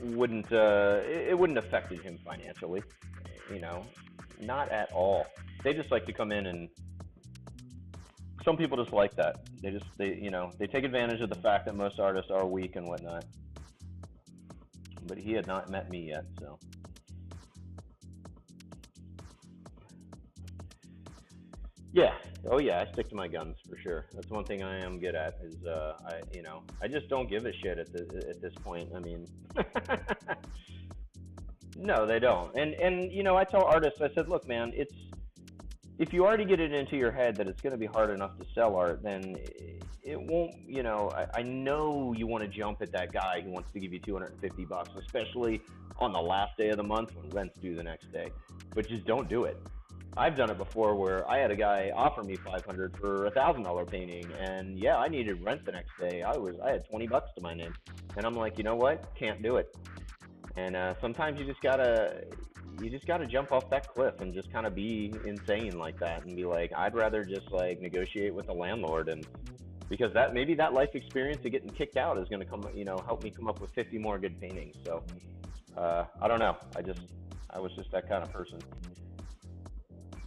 it wouldn't affected him financially, not at all. They just like to come in, and some people just like that. They take advantage of the fact that most artists are weak and whatnot. But he had not met me yet, so. Yeah. Oh yeah, I stick to my guns for sure. That's one thing I am good at is I just don't give a shit at this point. I mean, no, they don't. And I tell artists, I said, look, man, if you already get it into your head that it's going to be hard enough to sell art, then it won't, I know you want to jump at that guy who wants to give you $250, especially on the last day of the month when rent's due the next day, but just don't do it. I've done it before where I had a guy offer me $500 for a $1,000 painting, and yeah, I needed rent the next day. I had $20 to my name, and I'm like, you know what? Can't do it. And sometimes you just gotta jump off that cliff and just kind of be insane like that, and be like, I'd rather just like negotiate with the landlord, and because maybe that life experience of getting kicked out is going to come, help me come up with 50 more good paintings. So I don't know. I was just that kind of person.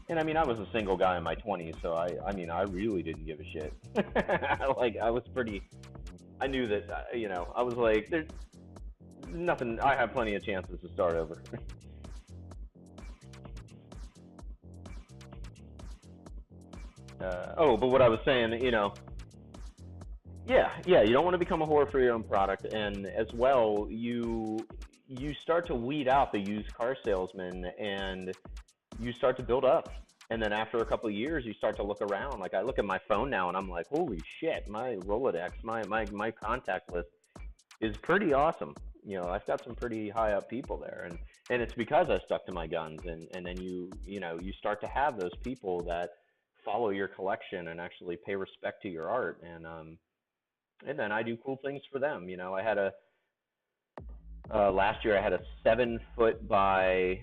And I mean, I was a single guy in my 20s, so I mean, I really didn't give a shit. Like, I knew that, I was like, there's nothing, I have plenty of chances to start over. But what I was saying, yeah, you don't want to become a whore for your own product, and as well, you start to weed out the used car salesman, and you start to build up. And then after a couple of years, you start to look around. Like, I look at my phone now, and I'm like, holy shit, my Rolodex, my contact list is pretty awesome. I've got some pretty high up people there, and it's because I stuck to my guns, and then you start to have those people that follow your collection and actually pay respect to your art, and then I do cool things for them. I had last year I had a 7-foot by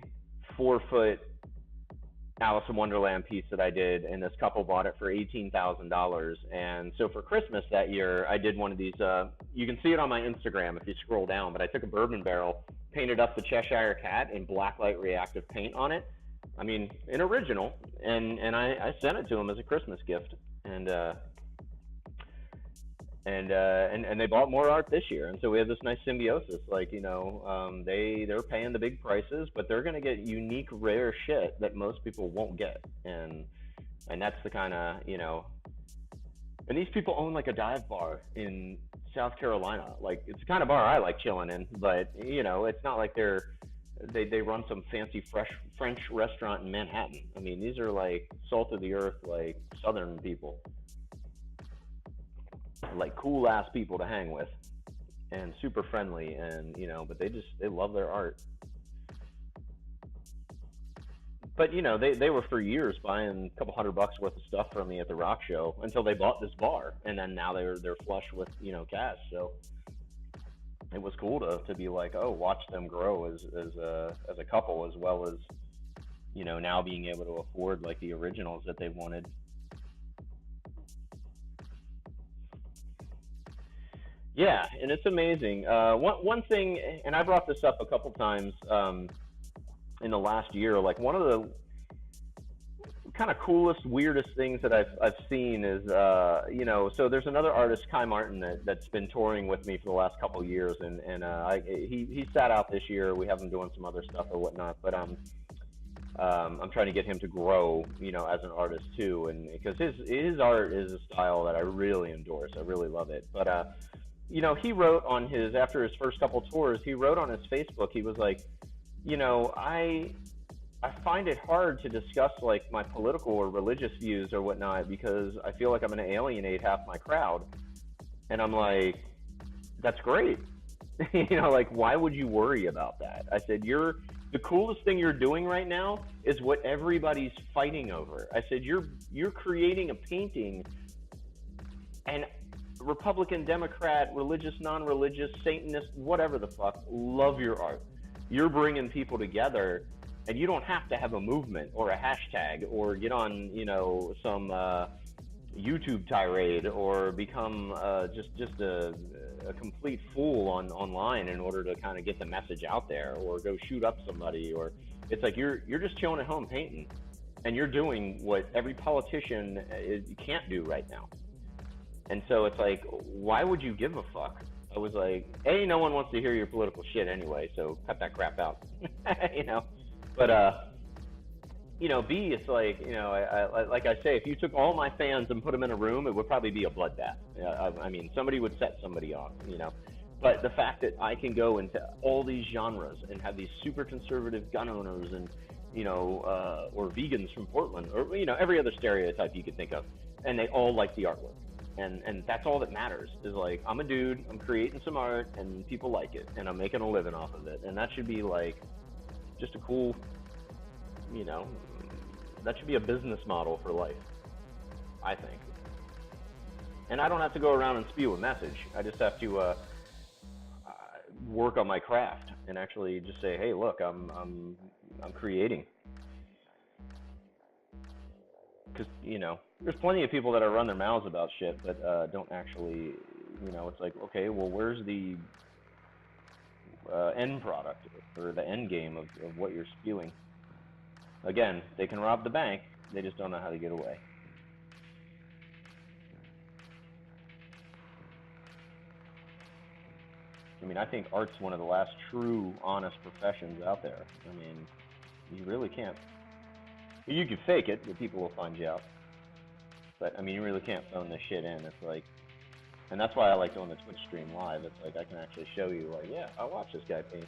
4-foot Alice in Wonderland piece that I did, and this couple bought it for $18,000. And so for Christmas that year, I did one of these. You can see it on my Instagram if you scroll down. But I took a bourbon barrel, painted up the Cheshire Cat in blacklight reactive paint on it. I mean, an original, and I sent it to him as a Christmas gift. And And they bought more art this year, and so we have this nice symbiosis. Like, they're paying the big prices, but they're gonna get unique, rare shit that most people won't get, and that's the kind of, and these people own like a dive bar in South Carolina. Like, it's the kind of bar I like chilling in, but it's not like they run some fancy fresh French restaurant in Manhattan. I mean, these are like salt of the earth, like Southern people, like cool ass people to hang with, and super friendly, and but they love their art. But they were for years buying a couple $100 worth of stuff from me at the rock show until they bought this bar, and then now they're flush with cash. So it was cool to be like, oh, watch them grow as a couple, as well as now being able to afford like the originals that they wanted. Yeah, and it's amazing. One thing, and I brought this up a couple times in the last year. Like, one of the kind of coolest, weirdest things that I've seen is so there's another artist, Kai Martin, that's been touring with me for the last couple of years, and he sat out this year. We have him doing some other stuff or whatnot, but I'm trying to get him to grow, as an artist too, and because his art is a style that I really endorse. I really love it, but he wrote on his after his first couple tours, he wrote on his Facebook, he was like, I find it hard to discuss like my political or religious views or whatnot because I feel like I'm going to alienate half my crowd. And I'm like, that's great. Like, why would you worry about that? I said, the coolest thing you're doing right now is what everybody's fighting over. I said, you're creating a painting, and Republican, Democrat, religious, non-religious, Satanist, whatever the fuck, love your art. You're bringing people together, and you don't have to have a movement or a hashtag or get on, some YouTube tirade or become just a complete fool online in order to kind of get the message out there, or go shoot up somebody. Or it's like you're just chilling at home painting, and you're doing what every politician can't do right now. And so it's like, why would you give a fuck? I was like, A, no one wants to hear your political shit anyway, so cut that crap out. But B, it's like, like I say, if you took all my fans and put them in a room, it would probably be a bloodbath. I mean, somebody would set somebody off, But the fact that I can go into all these genres and have these super conservative gun owners and, or vegans from Portland, or, every other stereotype you could think of, and they all like the artwork. And that's all that matters, is like, I'm a dude, I'm creating some art, and people like it, and I'm making a living off of it. And that should be like just a cool, that should be a business model for life, I think. And I don't have to go around and spew a message. I just have to work on my craft and actually just say, hey, look, I'm creating. Because, there's plenty of people that run their mouths about shit, but don't actually, it's like, okay, well, where's the end product or the end game of what you're spewing? Again, they can rob the bank, they just don't know how to get away. I mean, I think art's one of the last true, honest professions out there. I mean, you really can't. You can fake it, but people will find you out. But, I mean, you really can't phone this shit in. It's like, and that's why I like doing the Twitch stream live. It's like, I can actually show you, like, yeah, I watch this guy paint.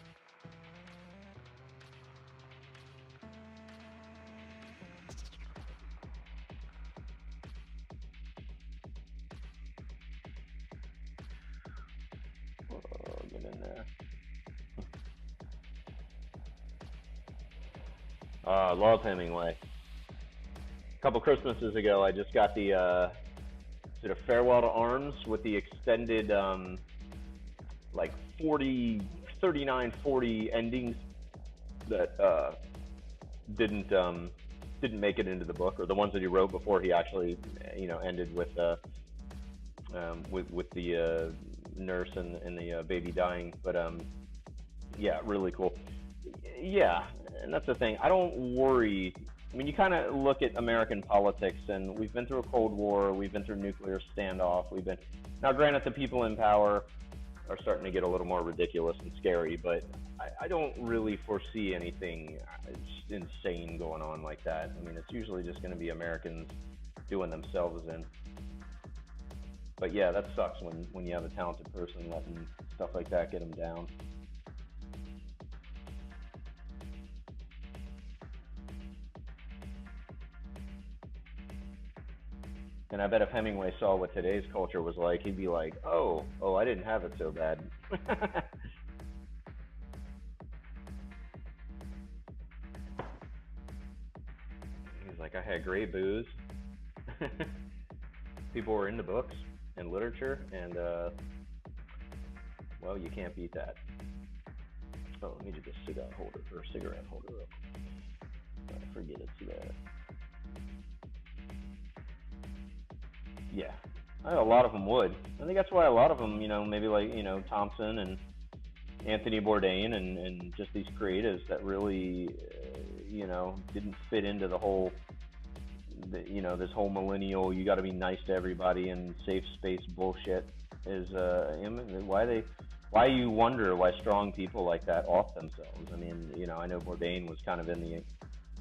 Oh, get in there. I love Hemingway. A couple Christmases ago, I just got the did a Farewell to Arms with the extended like 39, 40 endings that didn't make it into the book, or the ones that he wrote before he actually ended with the nurse and the baby dying. But yeah, really cool. Yeah, and that's the thing. I don't worry I mean, you kind of look at American politics, and we've been through a Cold War, we've been through nuclear standoff, we've been now. Granted, the people in power are starting to get a little more ridiculous and scary, but I don't really foresee anything insane going on like that. I mean, it's usually just going to be Americans doing themselves in. But yeah, that sucks when you have a talented person letting stuff like that get them down. And I bet if Hemingway saw what today's culture was like, he'd be like, oh, I didn't have it so bad. He's like, I had great booze. People were into books and literature, and well, you can't beat that. Oh, let me do this cigarette holder real quick. I forget it's there. Yeah, a lot of them would. I think that's why a lot of them, maybe like Thompson and Anthony Bourdain and just these creatives that really, didn't fit into the whole, this whole millennial, you got to be nice to everybody and safe space bullshit is why you wonder why strong people like that off themselves. I mean, I know Bourdain was kind of he's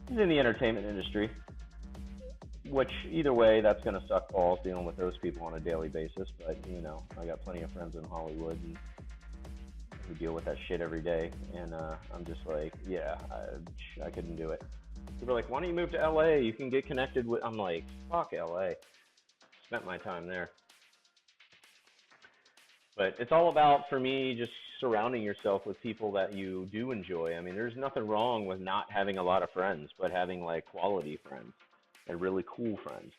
in the entertainment industry, which either way, that's going to suck balls dealing with those people on a daily basis. But, I got plenty of friends in Hollywood and who deal with that shit every day. And I'm just like, yeah, I couldn't do it. People are like, why don't you move to LA? You can get connected with. I'm like, fuck LA. Spent my time there. But it's all about, for me, just surrounding yourself with people that you do enjoy. I mean, there's nothing wrong with not having a lot of friends, but having like quality friends and really cool friends.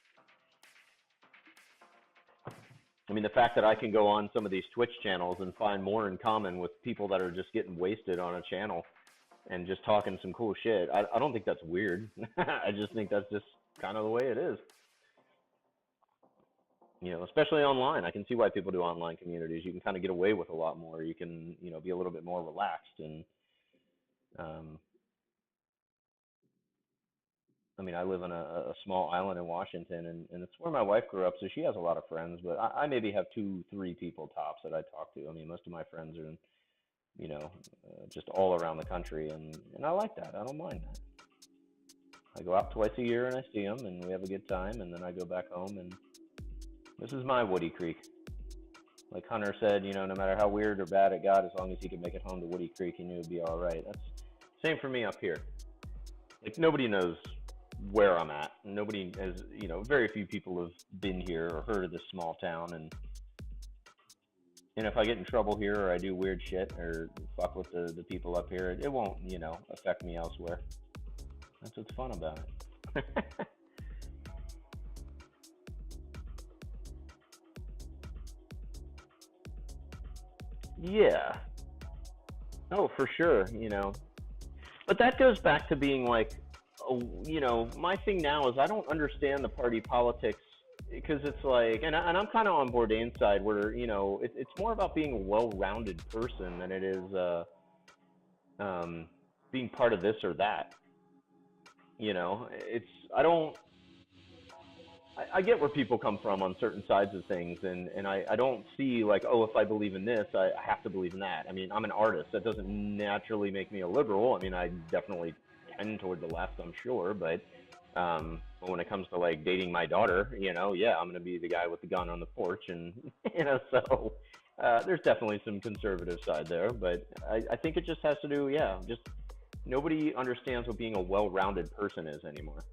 I mean, the fact that I can go on some of these Twitch channels and find more in common with people that are just getting wasted on a channel and just talking some cool shit, I don't think that's weird. I just think that's just kind of the way it is. Especially online. I can see why people do online communities. You can kind of get away with a lot more. You can, be a little bit more relaxed. And, I mean, I live on a small island in Washington, and it's where my wife grew up, so she has a lot of friends, but I maybe have 2, 3 people tops that I talk to. I mean, most of my friends are, just all around the country, and I like that. I don't mind that. I go out twice a year and I see them, and we have a good time, and then I go back home, and this is my Woody Creek. Like Hunter said, no matter how weird or bad it got, as long as he could make it home to Woody Creek, he knew it'd be all right. That's same for me up here. Like, nobody knows where I'm at. Nobody has, very few people have been here or heard of this small town, and if I get in trouble here or I do weird shit or fuck with the people up here, it won't, affect me elsewhere. That's what's fun about it. Yeah. Oh, for sure, But that goes back to being like, my thing now is I don't understand the party politics, because it's like, and I'm kind of on Bourdain's side where, it's more about being a well-rounded person than it is being part of this or that. It's, I get where people come from on certain sides of things, and I don't see like, oh, if I believe in this, I have to believe in that. I mean, I'm an artist. That doesn't naturally make me a liberal. I mean, I definitely tend toward the left, I'm sure, but when it comes to like dating my daughter, yeah, I'm going to be the guy with the gun on the porch, and so there's definitely some conservative side there, but I think it just has to do, yeah, just nobody understands what being a well-rounded person is anymore.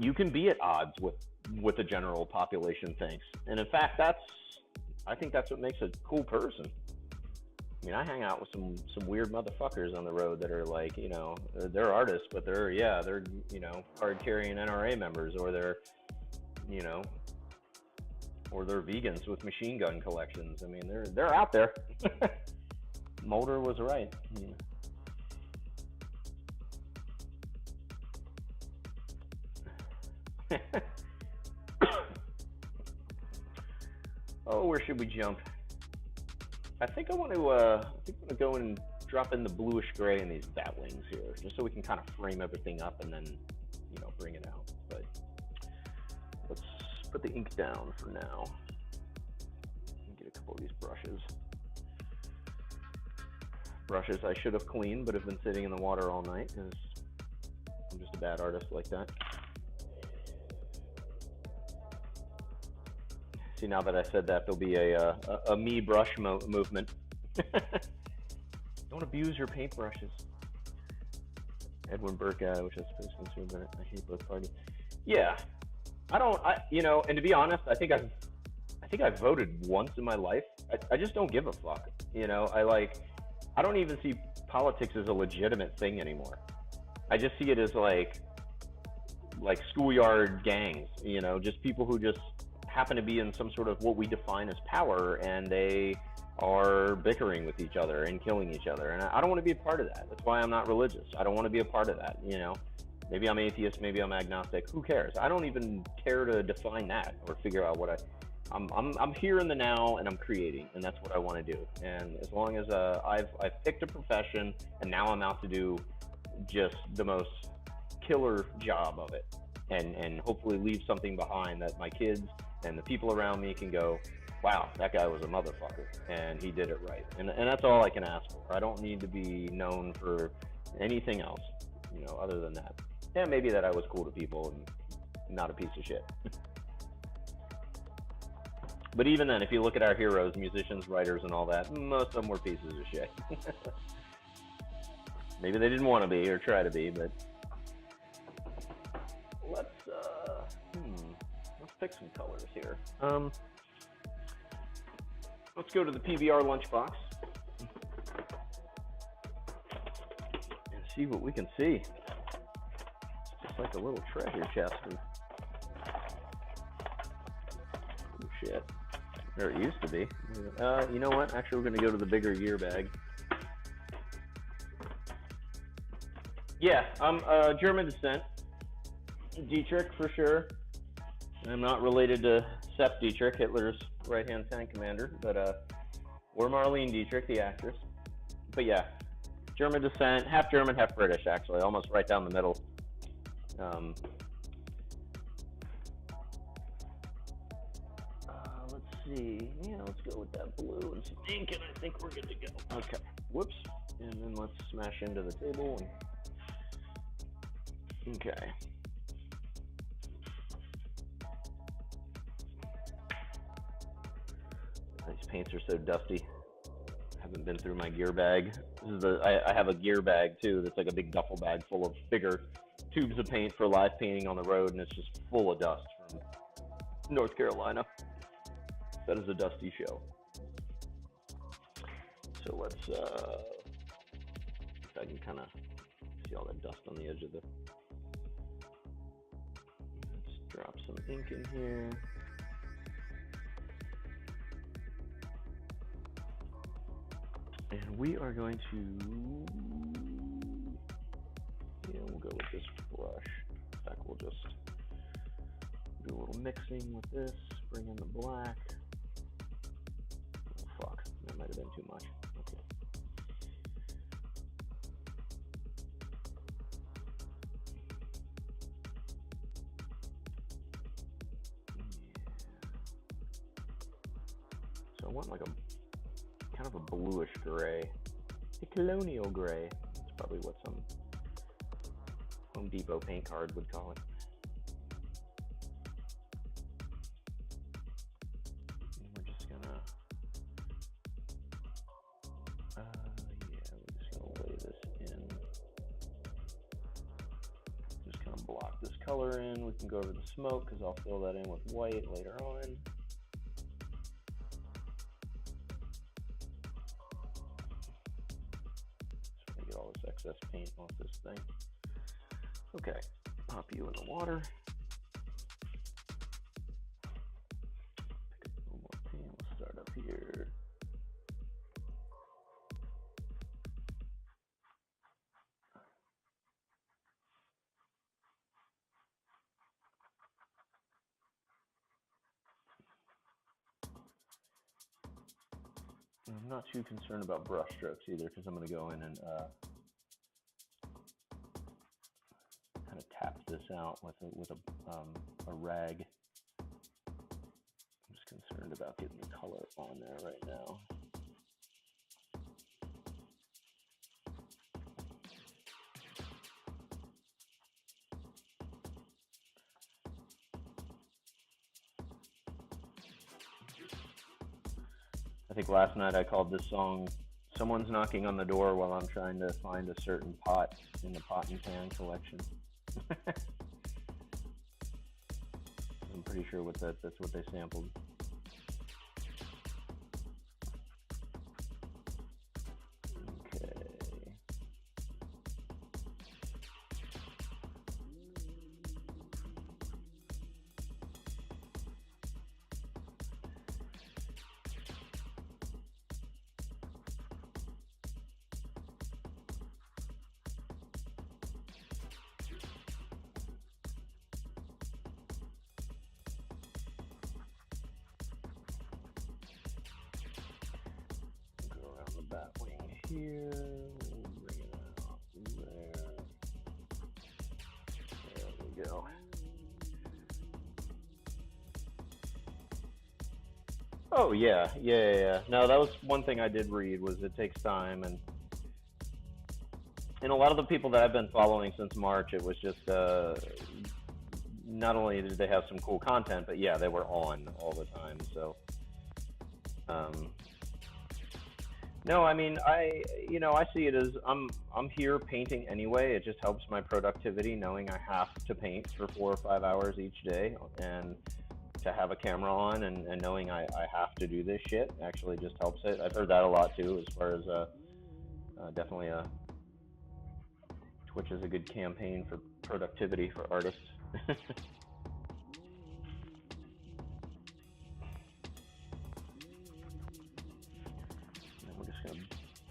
You can be at odds with the general population thinks, and in fact, I think that's what makes a cool person. I mean, I hang out with some weird motherfuckers on the road that are like, they're artists, but they're card-carrying NRA members, or they're, or they're vegans with machine gun collections. I mean, they're out there. Mulder was right. Oh, where should we jump? I think I want to go and drop in the bluish gray in these bat wings here, just so we can kind of frame everything up and then, you know, bring it out. But let's put the ink down for now. Get a couple of these brushes. Brushes I should have cleaned, but have been sitting in the water all night because I'm just a bad artist like that. See, now that I said that, there'll be a me brush movement. Don't abuse your paintbrushes. Edwin Burke, which I suppose consumed in it. I hate both parties. Yeah, you know, and to be honest, I think I've voted once in my life. I just don't give a fuck. You know, I don't even see politics as a legitimate thing anymore. I just see it as like schoolyard gangs. You know, just people who just happen to be in some sort of what we define as power, and they are bickering with each other and killing each other. And I don't want to be a part of that. That's why I'm not religious. I don't want to be a part of that. You know, maybe I'm atheist, maybe I'm agnostic. Who cares? I don't even care to define that or figure out what I'm here in the now, and I'm creating, and that's what I want to do. And as long as I've picked a profession, and now I'm out to do just the most killer job of it, and hopefully leave something behind that my kids and the people around me can go, wow, that guy was a motherfucker, and he did it right. And that's all I can ask for. I don't need to be known for anything else, you know, other than that. And maybe that I was cool to people and not a piece of shit. But even then, if you look at our heroes, musicians, writers, and all that, most of them were pieces of shit. Maybe they didn't want to be or try to be, but let's pick some colors here. Let's go to the PBR lunchbox and see what we can see. It's just like a little treasure chest of shit. Or it used to be. You know what? Actually, we're going to go to the bigger gear bag. Yeah, I'm German descent. Dietrich, for sure. I'm not related to Sepp Dietrich, Hitler's right-hand tank commander, but or Marlene Dietrich, the actress. But yeah, German descent, half German, half British, actually, almost right down the middle. Let's see. Yeah, let's go with that blue and some ink, and I think we're good to go. Okay. Whoops. And then let's smash into the table. Okay. These paints are so dusty. I haven't been through my gear bag. This is I have a gear bag too that's like a big duffel bag full of bigger tubes of paint for live painting on the road, and it's just full of dust from North Carolina. That is a dusty show. So let's if I can kind of see all that dust on the edge of the. Let's drop some ink in here. And we are going to, we'll go with this brush. In fact, we'll just do a little mixing with this, bring in the black. Oh, fuck, that might have been too much. Okay. So I want like a kind of a bluish gray, a colonial gray. That's probably what some Home Depot paint card would call it. And we're just gonna, we're just gonna lay this in. Just kind of block this color in. We can go over the smoke because I'll fill that in with white later on. All this excess paint off this thing. Okay, pop you in the water. Pick up a little more paint. We'll start up here. And I'm not too concerned about brush strokes either, because I'm going to go in and kind of tap this out with a rag. I'm just concerned about getting the color on there right now. I think last night I called this song "Someone's Knocking on the Door" while I'm trying to find a certain pot in the pot and pan collection. I'm pretty sure that's what they sampled. Bat wing here, we'll bring it out there. There we go. Oh yeah. No, that was one thing I did read, was it takes time, and a lot of the people that I've been following since March, it was just not only did they have some cool content, but yeah, they were on all the time. So no, I mean, I see it as I'm here painting anyway. It just helps my productivity knowing I have to paint for 4 or 5 hours each day, and to have a camera on and knowing I have to do this shit actually just helps it. I've heard that a lot too, as far as definitely Twitch is a good campaign for productivity for artists.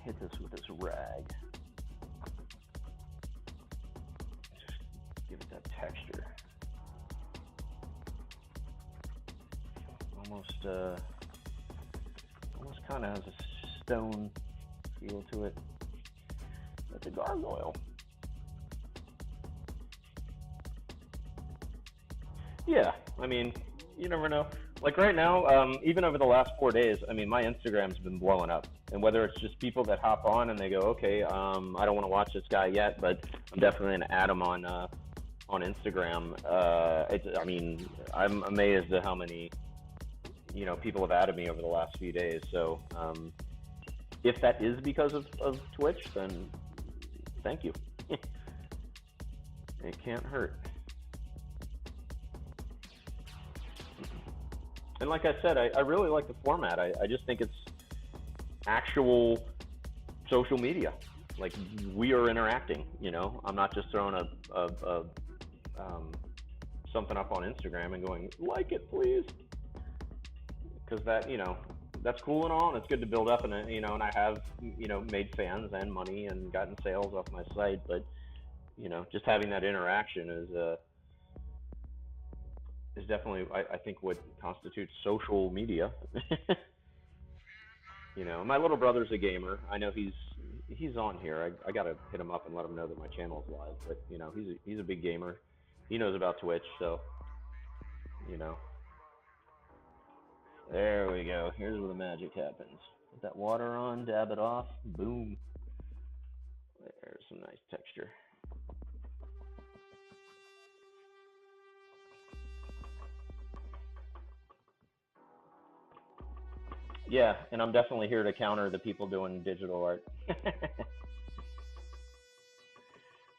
Hit this with this rag. Just give it that texture. Almost kind of has a stone feel to it. That's a gargoyle. Yeah, I mean, you never know. Like right now, even over the last 4 days, I mean, my Instagram's been blowing up. And whether it's just people that hop on and they go, okay, I don't want to watch this guy yet, but I'm definitely going to add him on Instagram. I mean, I'm amazed at how many, people have added me over the last few days. So if that is because of Twitch, then thank you. It can't hurt. And like I said, I really like the format. I just think it's actual social media. Like, we are interacting, I'm not just throwing something up on Instagram and going, like it, please. Because that, that's cool and all, and it's good to build up, and and I have, made fans and money and gotten sales off my site, but, just having that interaction is definitely, I think, what constitutes social media. My little brother's a gamer. I know he's on here. I gotta hit him up and let him know that my channel's live. But he's a big gamer. He knows about Twitch, so there we go. Here's where the magic happens. Put that water on, dab it off, boom. There's some nice texture. Yeah, and I'm definitely here to counter the people doing digital art.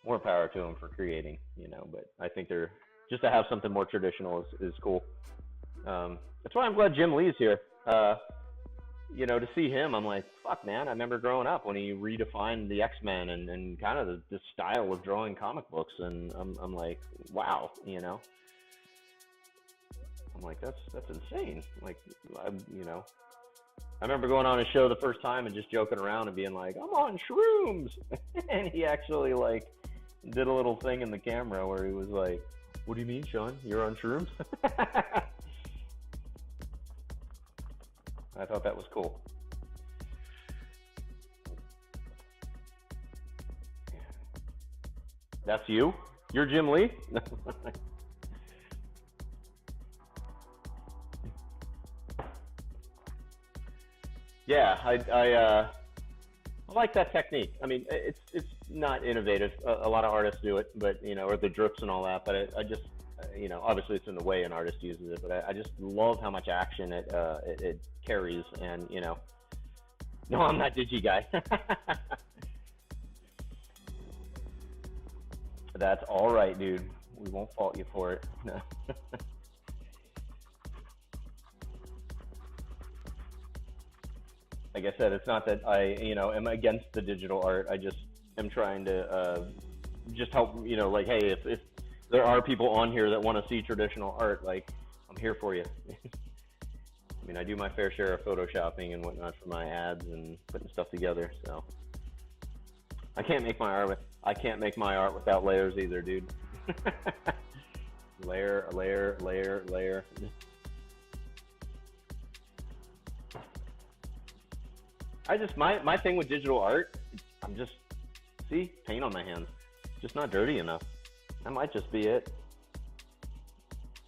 More power to them for creating, but I think they're, just to have something more traditional is cool. That's why I'm glad Jim Lee's here. To see him, I'm like, fuck, man, I remember growing up when he redefined the X-Men and kind of the style of drawing comic books, and I'm like, wow, I'm like, that's insane. Like, I remember going on his show the first time and just joking around and being like, I'm on shrooms. And he actually, did a little thing in the camera where he was like, what do you mean, Sean? You're on shrooms? I thought that was cool. That's you? You're Jim Lee? Yeah, I like that technique. I mean, it's not innovative. A lot of artists do it, but or the drips and all that. But I just obviously it's in the way an artist uses it. But I just love how much action it carries, and no, I'm not digi guy. That's all right, dude. We won't fault you for it. No. Like I said, it's not that I am against the digital art. I just am trying to just help. Like, hey, if there are people on here that want to see traditional art, like I'm here for you. I mean, I do my fair share of photoshopping and whatnot for my ads and putting stuff together. So I can't make my art without layers either, dude. Layer, layer, layer, layer. My thing with digital art, I'm just see paint on my hands, just not dirty enough. That might just be it.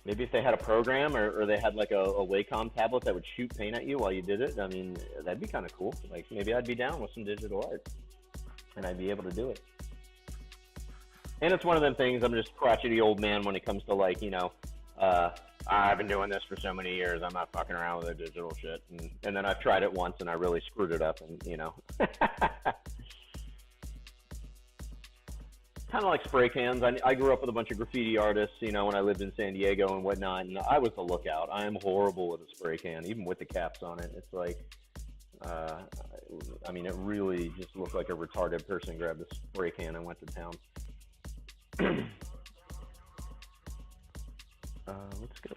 Maybe if they had a program or they had like a Wacom tablet that would shoot paint at you while you did it, I mean, that'd be kind of cool. Like maybe I'd be down with some digital art and I'd be able to do it. And it's one of them things, I'm just crotchety old man when it comes to like, I've been doing this for so many years, I'm not fucking around with the digital shit. And then I've tried it once and I really screwed it up and. Kind of like spray cans. I grew up with a bunch of graffiti artists, when I lived in San Diego and whatnot, and I was the lookout. I am horrible with a spray can, even with the caps on it. It's like, I mean, it really just looked like a retarded person grabbed a spray can and went to town. Let's go.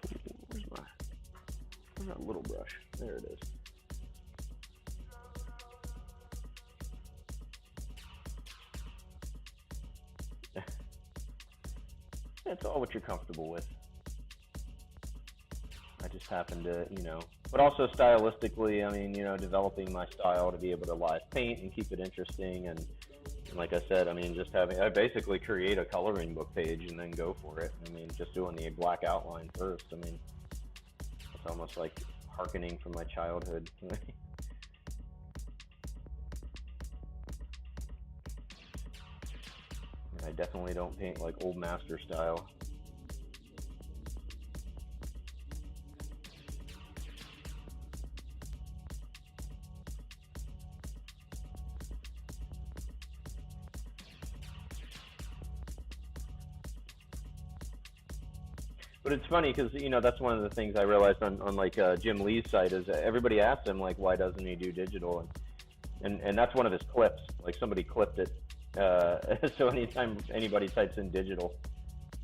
Where's that little brush? There it is. It's all what you're comfortable with. I just happen to, but also stylistically, I mean, developing my style to be able to live paint and keep it interesting. And like I said, I mean, I basically create a coloring book page and then go for it. I mean, just doing the black outline first. I mean, it's almost like hearkening from my childhood. I definitely don't paint like old master style. But it's funny because that's one of the things I realized on like Jim Lee's site is everybody asks him like why doesn't he do digital, and that's one of his clips. Like somebody clipped it. So anytime anybody types in digital,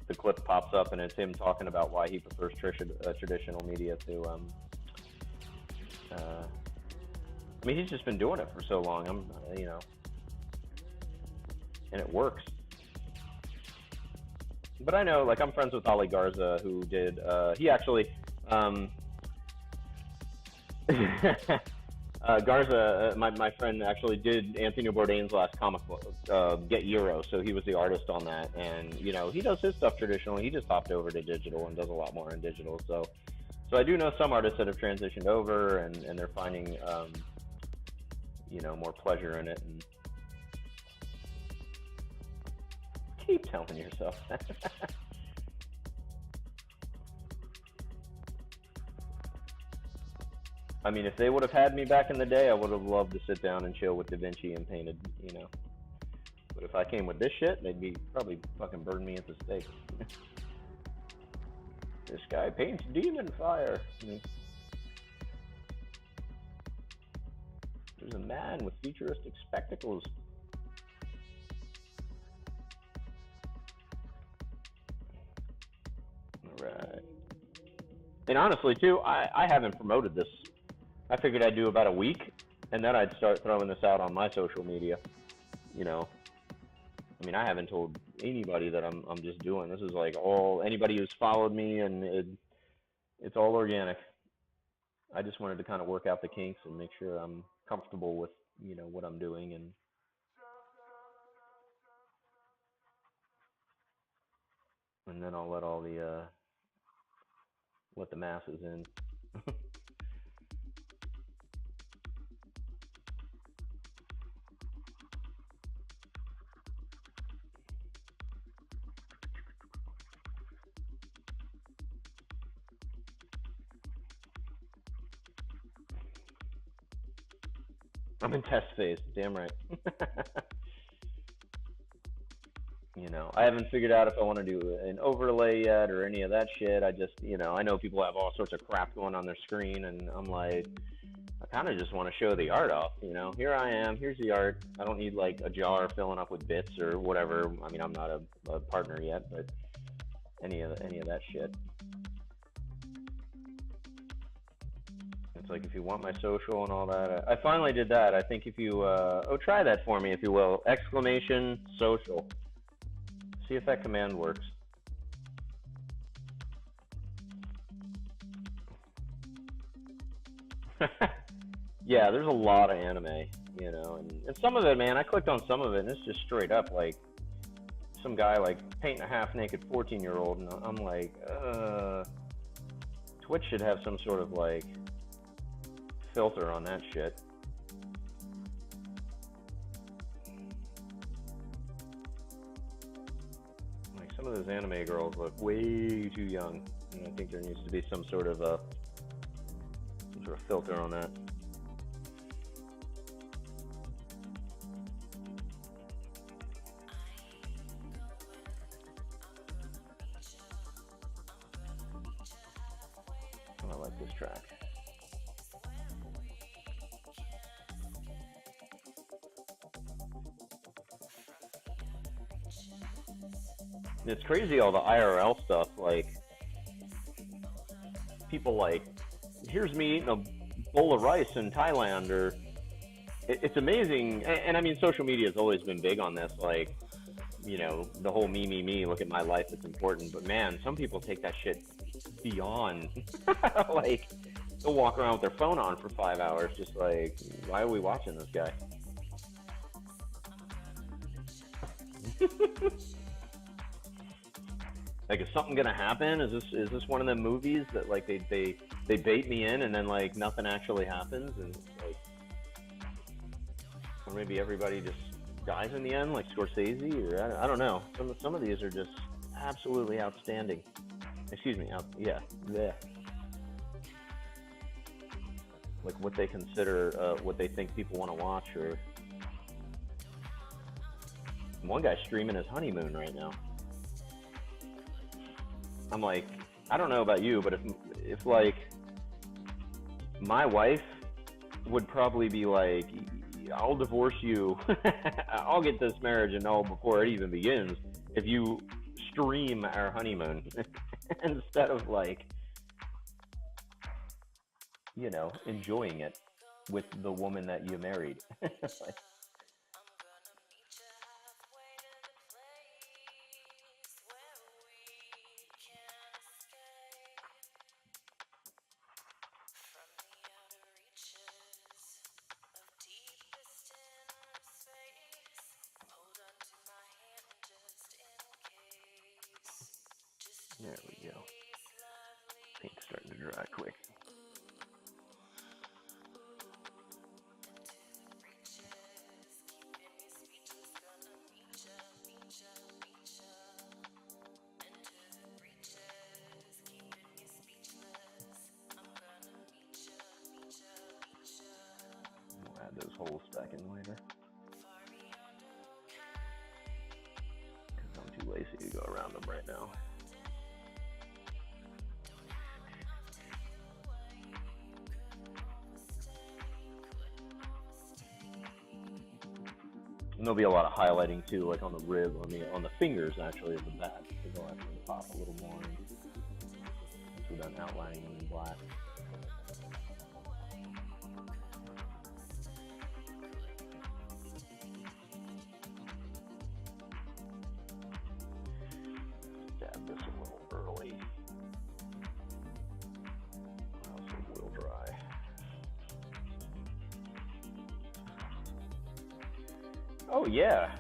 the clip pops up and it's him talking about why he prefers traditional media to. I mean, he's just been doing it for so long. And it works. But I know, like, I'm friends with Ali Garza, who did. He actually. Garza, my friend, actually did Anthony Bourdain's last comic book, Get Euro, so he was the artist on that. And, he does his stuff traditionally. He just hopped over to digital and does a lot more in digital. So I do know some artists that have transitioned over and they're finding, more pleasure in it. And keep telling yourself that. I mean, if they would have had me back in the day, I would have loved to sit down and chill with Da Vinci and painted, But if I came with this shit, they'd be probably fucking burn me at the stake. This guy paints demon fire. There's a man with futuristic spectacles. All right. And honestly, too, I haven't promoted this. I figured I'd do about a week, and then I'd start throwing this out on my social media. I mean, I haven't told anybody that I'm just doing. This is like anybody who's followed me, and it's all organic. I just wanted to kind of work out the kinks and make sure I'm comfortable with what I'm doing. And and then I'll let the masses in. I'm in test phase. Damn right. I haven't figured out if I want to do an overlay yet or any of that shit. I just, I know people have all sorts of crap going on their screen, and I'm like, I kind of just want to show the art off. Here I am. Here's the art. I don't need like a jar filling up with bits or whatever. I mean, I'm not a partner yet, but any of that shit. It's like if you want my social and all that. I finally did that. I think if you try that for me, if you will, exclamation social. See if that command works. Yeah, there's a lot of anime, and some of it, man, I clicked on some of it, and it's just straight up like some guy like painting a half naked 14-year-old, and I'm like, Twitch should have some sort of like filter on that shit. Like some of those anime girls look way too young, and I think there needs to be some sort of filter on that. Oh, I like this track. It's crazy all the IRL stuff, like people like, here's me eating a bowl of rice in Thailand, or it's amazing. And I mean, social media has always been big on this, like, the whole me, look at my life, it's important. But man, some people take that shit beyond. Like, they'll walk around with their phone on for 5 hours, just like, why are we watching this guy? Like, is something gonna happen? Is this one of them movies that like they bait me in and then like nothing actually happens, and like, or maybe everybody just dies in the end, like Scorsese, or I don't know. Some of these are just absolutely outstanding. Excuse me, yeah. Like what they consider, what they think people want to watch, or one guy's streaming his honeymoon right now. I'm like, I don't know about you, but if like my wife would probably be like, I'll divorce you, I'll get this marriage annulled before it even begins if you stream our honeymoon instead of like, enjoying it with the woman that you married. Like, there we go. Paint's starting to dry quick. We'll add those holes back in later, because I'm too lazy to go around them right now. And there'll be a lot of highlighting too, like on the rib, on the fingers actually of the bat, because they'll actually pop a little more without outlining them in black. Dab this a little early. Also will dry. Oh yeah.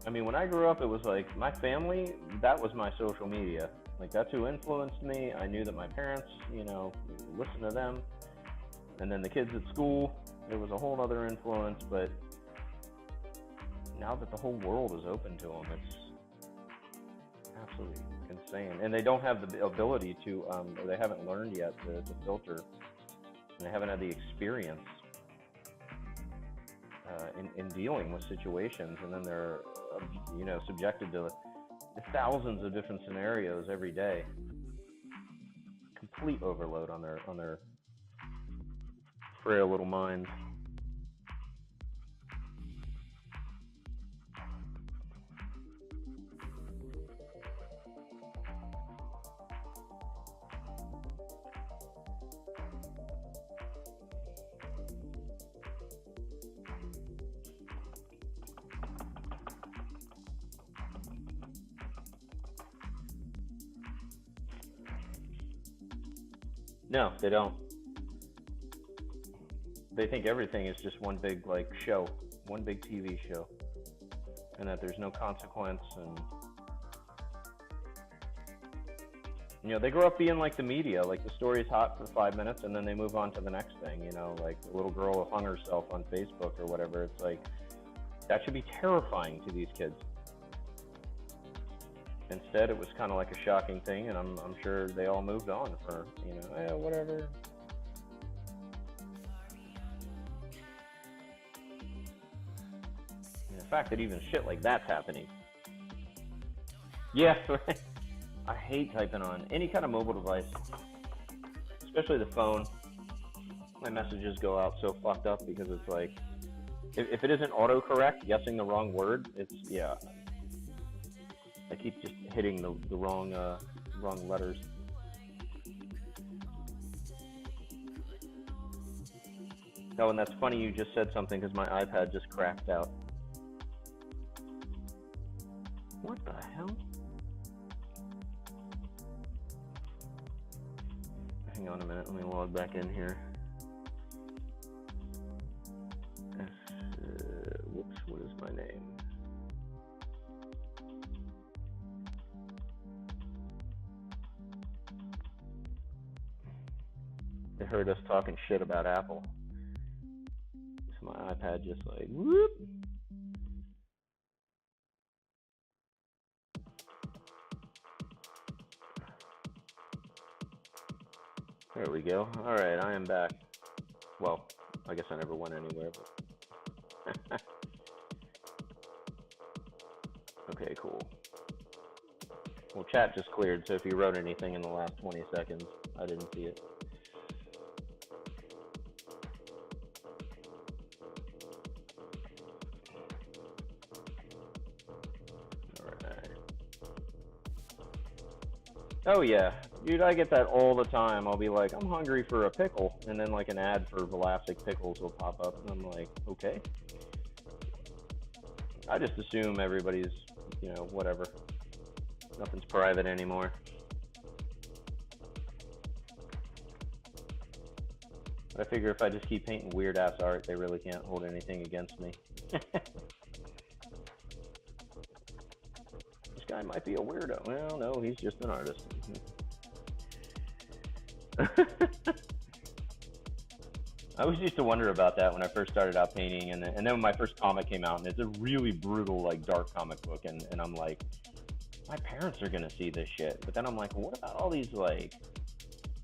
I mean, when I grew up, it was like my family, that was my social media. Like, that's who influenced me. I knew that my parents, listened to them. And then the kids at school, there was a whole other influence. But now that the whole world is open to them, it's absolutely insane. And they don't have the ability to, or they haven't learned yet to filter. And they haven't had the experience in dealing with situations. And then they're, subjected to thousands of different scenarios every day. Complete overload on their frail little minds. No, they don't. They think everything is just one big show, one big TV show, and that there's no consequence. And they grow up being like the media. Like, the story's hot for 5 minutes, and then they move on to the next thing. Like the little girl who hung herself on Facebook or whatever. It's like, that should be terrifying to these kids. Instead, it was kind of like a shocking thing, and I'm sure they all moved on for, whatever. And the fact that even shit like that's happening. Yeah, right. I hate typing on any kind of mobile device, especially the phone. My messages go out so fucked up because it's like, if it isn't autocorrect, guessing the wrong word, I keep just hitting the wrong letters. Oh, and that's funny you just said something because my iPad just cracked out. What the hell? Hang on a minute, let me log back in here. Whoops, what is my name? They heard us talking shit about Apple. So my iPad just whoop. There we go. All right, I am back. Well, I guess I never went anywhere. But okay, cool. Well, chat just cleared, so if you wrote anything in the last 20 seconds, I didn't see it. Oh yeah, dude, I get that all the time. I'll be like, I'm hungry for a pickle, and then an ad for Vlasic pickles will pop up, and I'm like, okay. I just assume everybody's, whatever. Nothing's private anymore. But I figure if I just keep painting weird ass art, they really can't hold anything against me. This guy might be a weirdo. Well, no, he's just an artist. I always used to wonder about that when I first started out painting, and then when my first comic came out, and it's a really brutal, dark comic book, and I'm like, my parents are gonna see this shit. But then I'm like, well, what about all these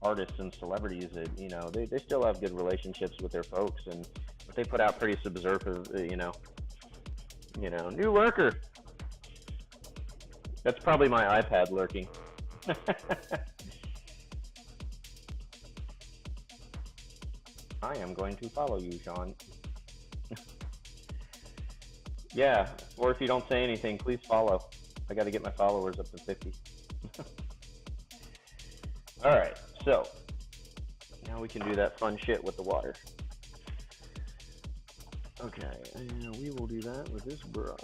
artists and celebrities that they still have good relationships with their folks, and but they put out pretty subversive, new worker. That's probably my iPad lurking. I am going to follow you, Sean. Yeah, or if you don't say anything, please follow. I got to get my followers up to 50. Alright, so now we can do that fun shit with the water. Okay, and we will do that with this brush.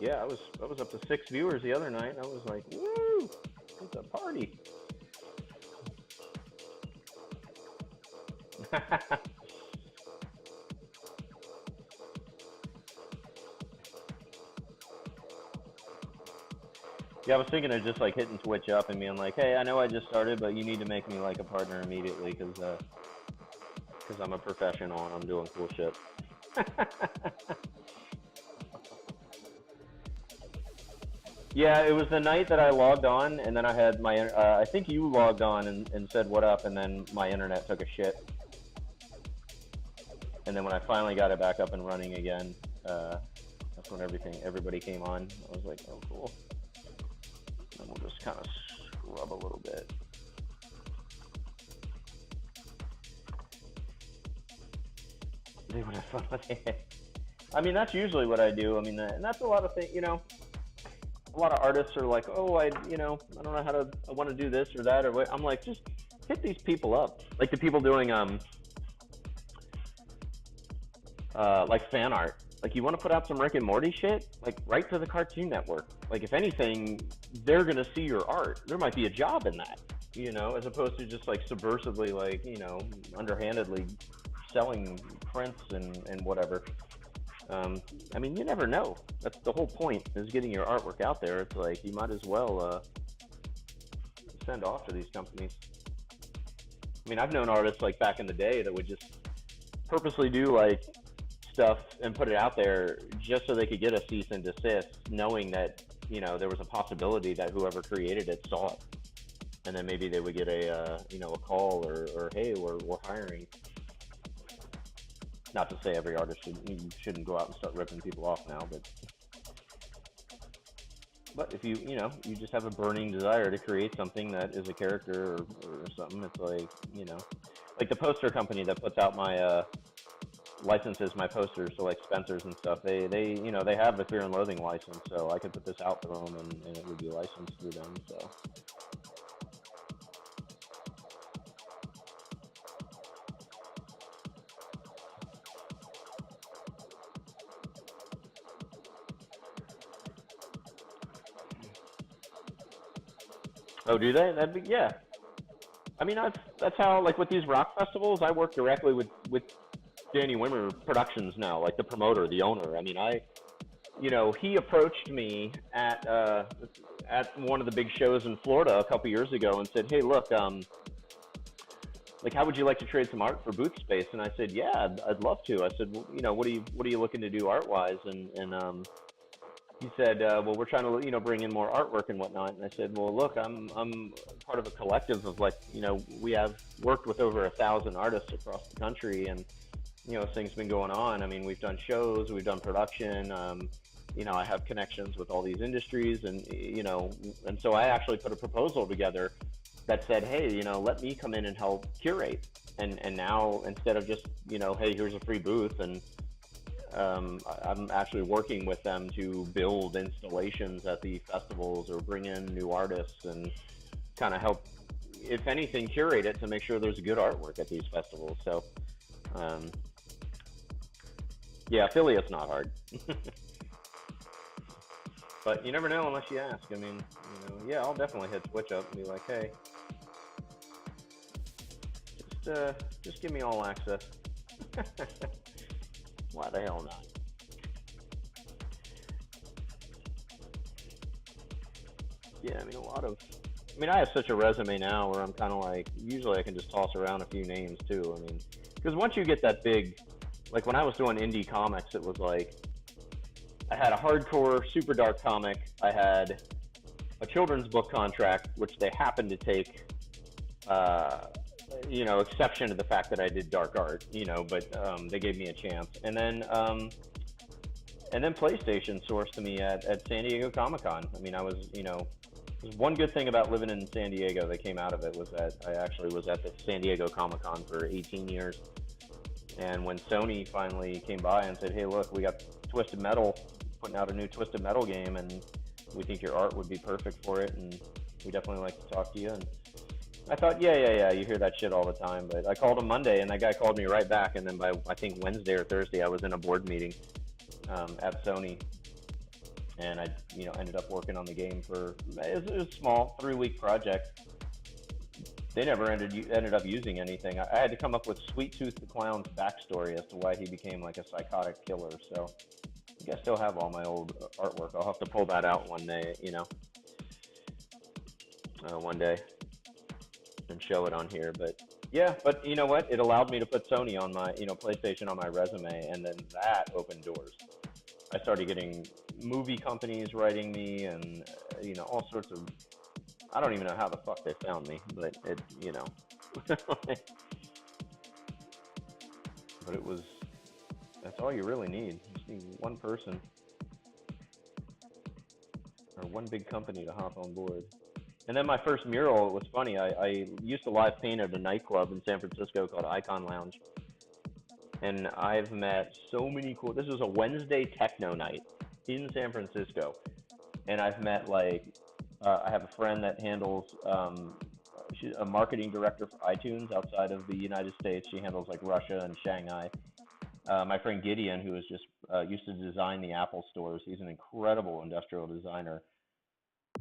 Yeah, I was up to 6 viewers the other night, and I was like, woo, it's a party. Yeah, I was thinking of just like hitting Twitch up and being like, hey, I know I just started, but you need to make me like a partner immediately because I'm a professional and I'm doing cool shit. Yeah, it was the night that I logged on, and then I had I think you logged on and said what up, and then my internet took a shit. And then when I finally got it back up and running again, that's when everybody came on. I was like, oh, cool. And we'll just kind of scrub a little bit. They would have fun with it. I mean, that's usually what I do. I mean, and that's a lot of things, a lot of artists are like, oh, I don't know I want to do this or that or what. I'm like, just hit these people up. Like the people doing, like fan art. Like, you want to put out some Rick and Morty shit? Like, write to the Cartoon Network. Like, if anything, they're going to see your art. There might be a job in that, as opposed to just, like, subversively, like, underhandedly selling prints and whatever. I mean, you never know. That's the whole point, is getting your artwork out there. It's like, you might as well send off to these companies. I mean, I've known artists, like, back in the day that would just purposely do, like, stuff and put it out there just so they could get a cease and desist, knowing that there was a possibility that whoever created it saw it, and then maybe they would get a call or hey, we're hiring. Not to say every artist shouldn't go out and start ripping people off now, but if you just have a burning desire to create something that is a character or something, it's like like the poster company that puts out my licenses my posters, so like Spencer's and stuff, they have the Fear and Loathing license, so I could put this out for them and it would be licensed through them. So oh, do they? That'd be, yeah. I mean, that's how, like, with these rock festivals, I work directly with Danny Wimmer Productions now, like the promoter, the owner. I mean, he approached me at one of the big shows in Florida a couple years ago and said, hey, look, like, how would you like to trade some art for booth space? And I said, yeah, I'd love to. I said, well, what are you looking to do art wise? And he said, well, we're trying to, bring in more artwork and whatnot. And I said, well, look, I'm part of a collective of, like, we have worked with over 1,000 artists across the country, and things been going on. I mean, we've done shows, we've done production. I have connections with all these industries, and and so I actually put a proposal together that said, hey, let me come in and help curate. And now, instead of just hey, here's a free booth, and I'm actually working with them to build installations at the festivals or bring in new artists and kind of help, if anything, curate it to make sure there's good artwork at these festivals. So yeah, affiliate's not hard. But you never know unless you ask. I mean, yeah, I'll definitely hit Twitch up and be like, hey, just give me all access. Why the hell not? Yeah, I mean, I have such a resume now where I'm kind of like, usually I can just toss around a few names too. I mean, because once you get that big, like when I was doing indie comics, it was like, I had a hardcore, super dark comic. I had a children's book contract, which they happened to take, exception to the fact that I did dark art, but they gave me a chance. And then PlayStation sourced me at San Diego Comic-Con. I mean, I was, one good thing about living in San Diego that came out of it was that I actually was at the San Diego Comic-Con for 18 years. And when Sony finally came by and said, hey, look, we got Twisted Metal putting out a new Twisted Metal game, and we think your art would be perfect for it, and we definitely like to talk to you. And I thought, yeah, you hear that shit all the time. But I called him Monday, and that guy called me right back. And then by, I think, Wednesday or Thursday, I was in a board meeting at Sony. And I, ended up working on the game for, it was a small 3-week project. They never ended up using anything. I had to come up with Sweet Tooth the Clown's backstory as to why he became like a psychotic killer. So I think I still have all my old artwork. I'll have to pull that out one day, one day and show it on here. But yeah, but you know what? It allowed me to put Sony on my, PlayStation on my resume, and then that opened doors. I started getting movie companies writing me, and all sorts of. I don't even know how the fuck they found me, but but it was. That's all you really need. You just need one person or one big company to hop on board. And then my first mural, it was funny. I used to live paint at a nightclub in San Francisco called Icon Lounge. And I've met so many cool. This was a Wednesday techno night in San Francisco. And I've met I have a friend that handles, she's a marketing director for iTunes outside of the United States. She handles Russia and Shanghai. My friend Gideon, who was just used to design the Apple stores. He's an incredible industrial designer.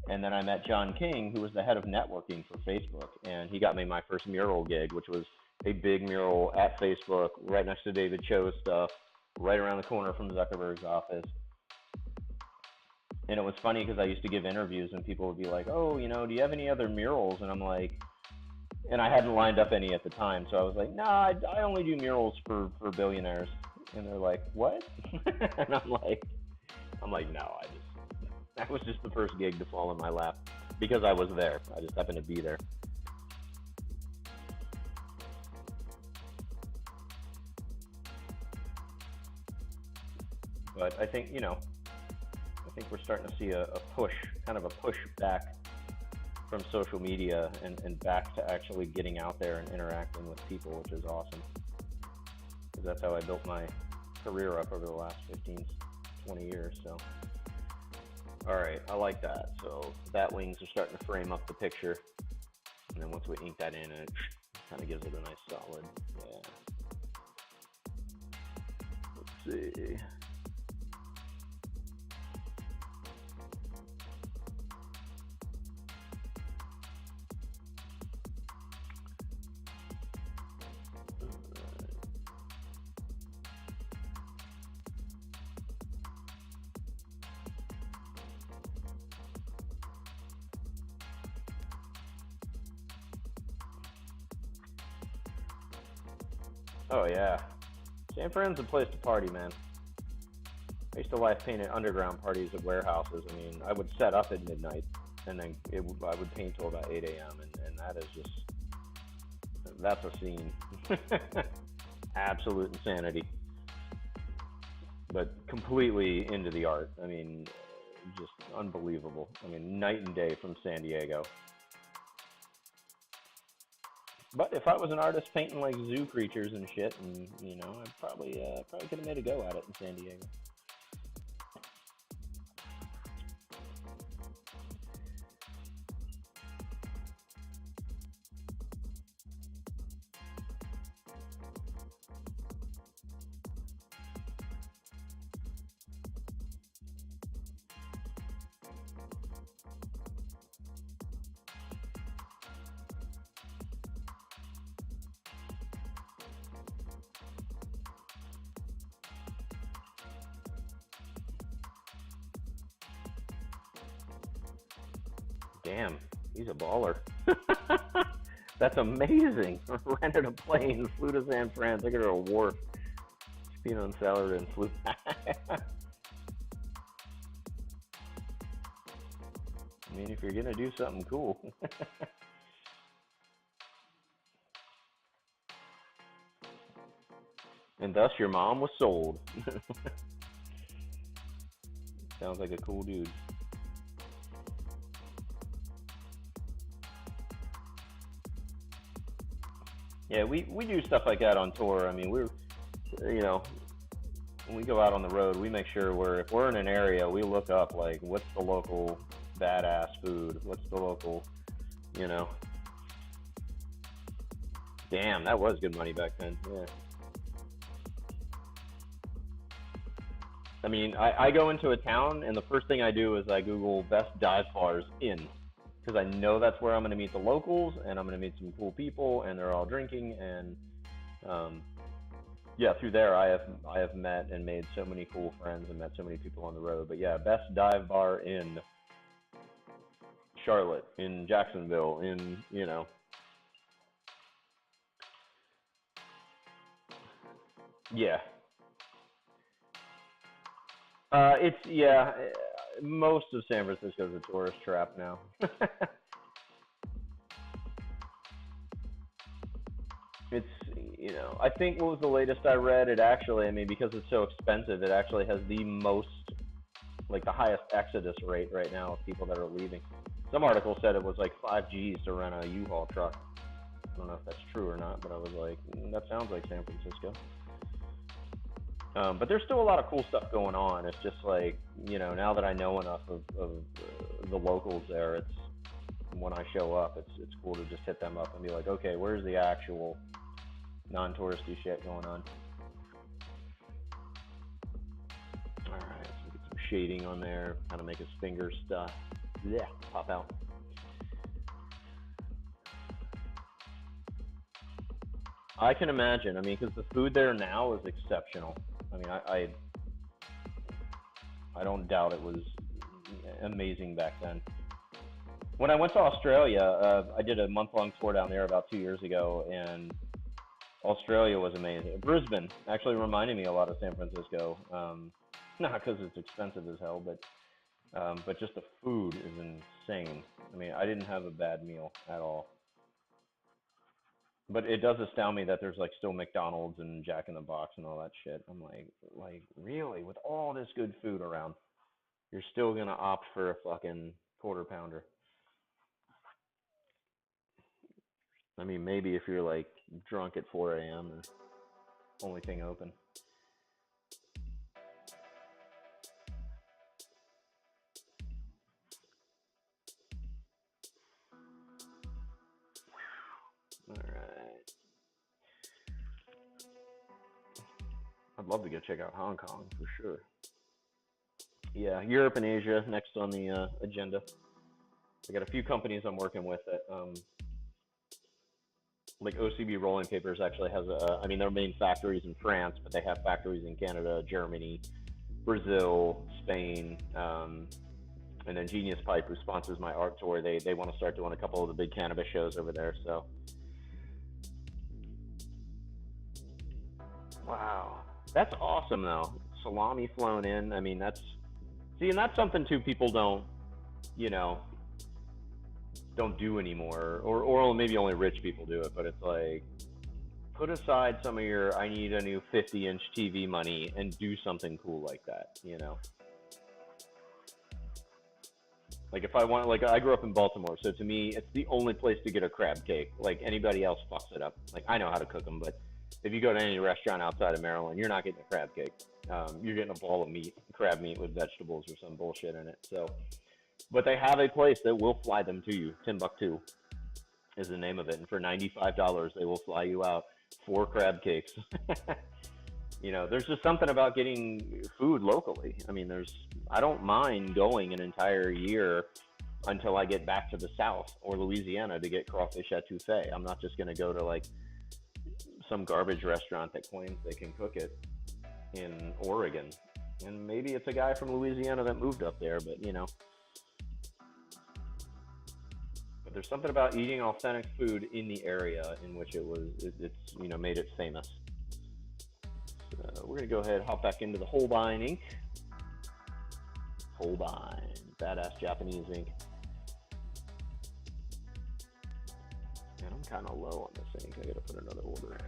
And then I met John King, who was the head of networking for Facebook, and he got me my first mural gig, which was a big mural at Facebook, right next to David Cho's stuff, right around the corner from Zuckerberg's office. And it was funny because I used to give interviews, and people would be like, "Oh, do you have any other murals?" And I'm like, and I hadn't lined up any at the time, so I was like, "Nah, I only do murals for billionaires." And they're like, "What?" And I'm like, "No, that was just the first gig to fall in my lap because I was there. I just happened to be there." But I think, we're starting to see a push, kind of a push back from social media and back to actually getting out there and interacting with people, which is awesome. Because that's how I built my career up over the last 15, 20 years. So. All right, I like that. So bat wings are starting to frame up the picture, and then once we ink that in, it kind of gives it a nice solid. Yeah. Let's see. Oh yeah, San Fran's a place to party, man. I used to live paint at underground parties at warehouses. I mean, I would set up at midnight, and then I would paint till about 8 a.m. And that is just, that's a scene. Absolute insanity. But completely into the art. I mean, just unbelievable. I mean, night and day from San Diego. But if I was an artist painting zoo creatures and shit, and I'd probably could have made a go at it in San Diego. Damn, he's a baller. That's amazing. Rented a plane, flew to San Fran, took her to a wharf, being on salary, and flew back. I mean, if you're gonna do something cool. And thus your mom was sold. Sounds like a cool dude. Yeah, we do stuff like that on tour. I mean, when we go out on the road, we make sure if we're in an area, we look up what's the local badass food, what's the local, Damn, that was good money back then. Yeah. I mean, I go into a town, and the first thing I do is I Google best dive bars in, because I know that's where I'm going to meet the locals, and I'm going to meet some cool people, and they're all drinking, and um, yeah, through there I have met and made so many cool friends and met so many people on the road. But yeah, best dive bar in Charlotte, in Jacksonville, in yeah. It's yeah. Most of San Francisco is a tourist trap now. It's I think what was the latest I read? It actually, I mean, because it's so expensive, it actually has the most, like the highest exodus rate right now of people that are leaving. Some article said it was like 5 G's to rent a U-Haul truck. I don't know if that's true or not, but I was like, that sounds like San Francisco. But there's still a lot of cool stuff going on. It's just like, now that I know enough of the locals there, it's when I show up, it's cool to just hit them up and be like, okay, where's the actual non-touristy shit going on? All right, so get some shading on there, kind of make his fingers yeah, pop out. I can imagine. I mean, because the food there now is exceptional. I mean, I don't doubt it was amazing back then. When I went to Australia, I did a month-long tour down there about 2 years ago, and Australia was amazing. Brisbane actually reminded me a lot of San Francisco. Not because it's expensive as hell, but just the food is insane. I mean, I didn't have a bad meal at all. But it does astound me that there's like still McDonald's and Jack in the Box and all that shit. I'm like really, with all this good food around, you're still gonna opt for a fucking quarter pounder. I mean, maybe if you're like drunk at 4 a.m. and only thing open. All right. I'd love to go check out Hong Kong for sure. Yeah, Europe and Asia next on the agenda. I got a few companies I'm working with that, like OCB Rolling Papers actually has I mean, their main factories in France, but they have factories in Canada, Germany, Brazil, Spain, and then Genius Pipe, who sponsors my art tour. They want to start doing a couple of the big cannabis shows over there. So, wow, that's awesome though. Salami flown in. I mean, and that's something too people you know, don't do anymore, or maybe only rich people do it. But it's like, put aside some of your I need a new 50-inch TV money and do something cool like that. Like if I want, like I grew up in Baltimore, so to me, it's the only place to get a crab cake. Like anybody else fucks it up. Like I know how to cook them, but if you go to any restaurant outside of Maryland, you're not getting a crab cake. You're getting a ball of meat, crab meat with vegetables or some bullshit in it. So, but they have a place that will fly them to you. Timbuktu is the name of it, and for $95, they will fly you out 4 crab cakes. There's just something about getting food locally. I mean, I don't mind going an entire year until I get back to the South or Louisiana to get crawfish etouffee. I'm not just going to go to like some garbage restaurant that claims they can cook it in Oregon. And maybe it's a guy from Louisiana that moved up there, but there's something about eating authentic food in the area in which it's made it famous. So we're gonna go ahead and hop back into the Holbein ink. Holbein, badass Japanese ink. And I'm kind of low on this ink. I gotta put another order in.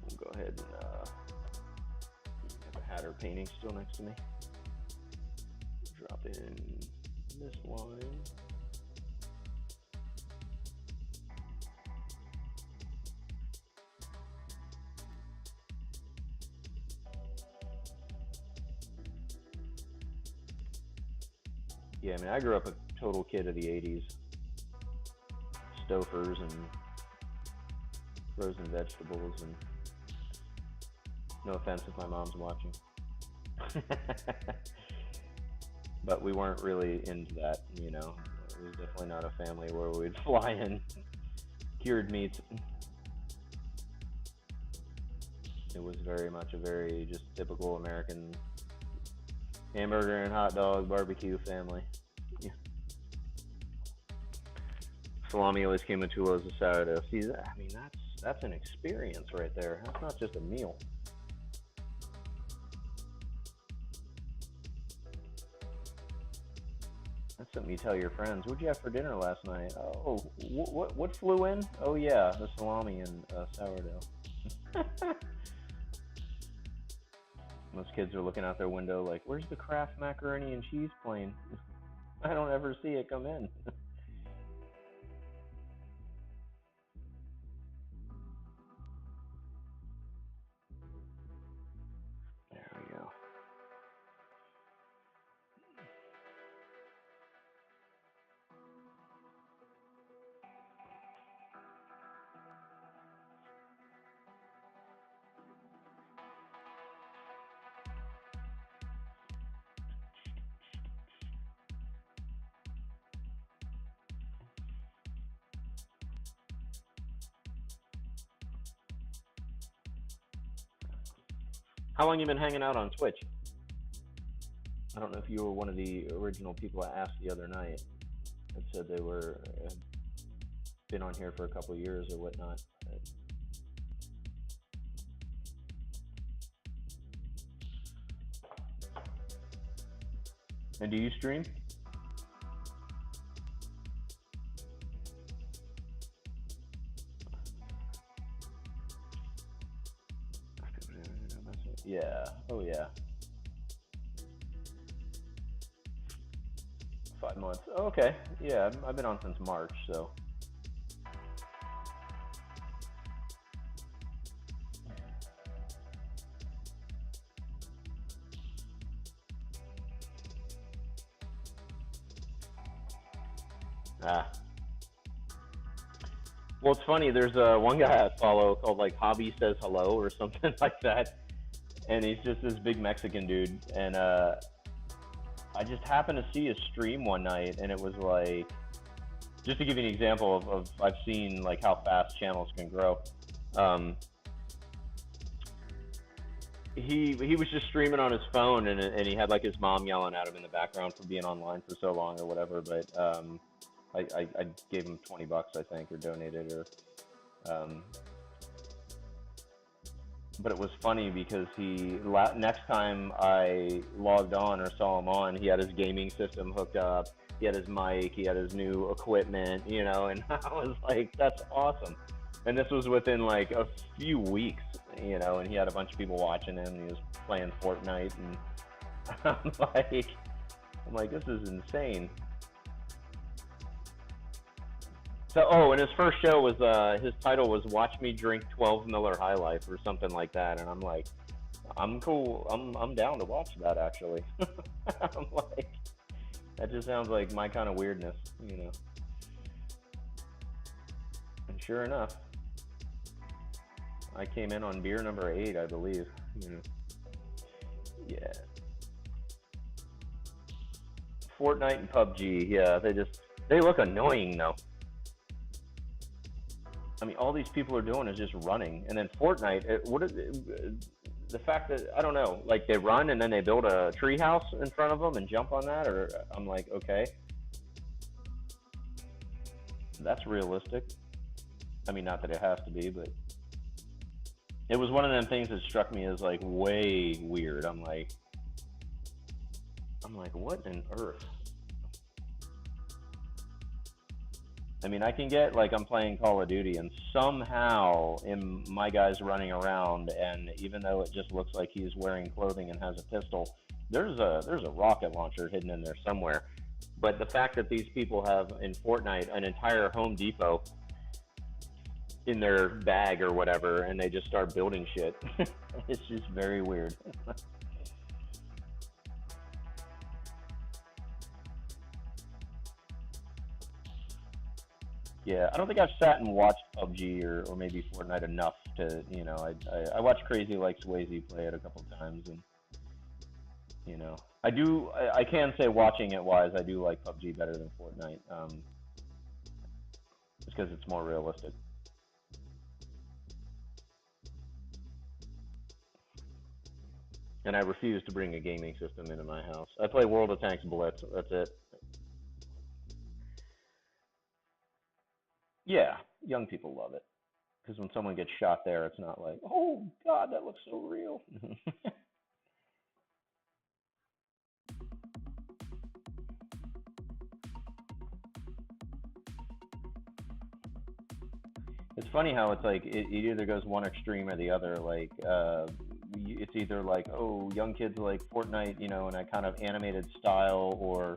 We'll go ahead and have a Hatter painting still next to me. Drop in this line. Yeah, I mean, I grew up a total kid of the 80s. Stofers and frozen vegetables, and no offense if my mom's watching. But we weren't really into that. It was definitely not a family where we'd fly in cured meats. It was very much a very just typical American hamburger and hot dog barbecue family. Yeah. Salami always came in 2 loaves of sourdough. See, I mean, that's an experience right there. That's not just a meal. That's something you tell your friends. What'd you have for dinner last night? Oh, what flew in? Oh yeah, the salami and sourdough. Most kids are looking out their window like, "Where's the Kraft macaroni and cheese plane? I don't ever see it come in." There we go. How long you been hanging out on Twitch? I don't know if you were one of the original people I asked the other night that said they were had been on here for a couple of years or whatnot. And do you stream? Yeah. Oh yeah. 5 months. Oh, okay. Yeah, I've been on since March, so. Ah. Well, it's funny. There's one guy I follow called like Hobby Says Hello or something like that, and he's just this big Mexican dude. And I just happened to see his stream one night, and it was like, just to give you an example of I've seen like how fast channels can grow. Um, he was just streaming on his phone, and he had like his mom yelling at him in the background for being online for so long or whatever. But I gave him $20, I think, or donated, or um, but it was funny because next time I logged on or saw him on, he had his gaming system hooked up, he had his mic, he had his new equipment, and I was like, that's awesome. And this was within like a few weeks, and he had a bunch of people watching him. And he was playing Fortnite, and I'm like, this is insane. So, and his first show was his title was "Watch Me Drink 12 Miller High Life" or something like that, and I'm like, I'm cool. I'm down to watch that actually. I'm like, that just sounds like my kind of weirdness. And sure enough, I came in on beer number 8, I believe. Yeah. Fortnite and PUBG, yeah, they look annoying though. I mean, all these people are doing is just running, and then Fortnite. The fact that I don't know, like they run and then they build a treehouse in front of them and jump on that, or I'm like, okay, that's realistic. I mean, not that it has to be, but it was one of them things that struck me as like way weird. I'm like, what on earth? I mean, I can get like I'm playing Call of Duty, and somehow my guy's running around, and even though it just looks like he's wearing clothing and has a pistol, there's a rocket launcher hidden in there somewhere. But the fact that these people have in Fortnite an entire Home Depot in their bag or whatever, and they just start building shit, it's just very weird. Yeah, I don't think I've sat and watched PUBG or maybe Fortnite enough to, I watched Crazy Like Swayze play it a couple times, and I can say watching it wise, I do like PUBG better than Fortnite. Just because it's more realistic. And I refuse to bring a gaming system into my house. I play World of Tanks Blitz. That's it. Yeah, young people love it because when someone gets shot there, it's not like, oh God, that looks so real. It's funny how it's like it either goes one extreme or the other. Like, it's either like, oh, young kids like Fortnite, in a kind of animated style, or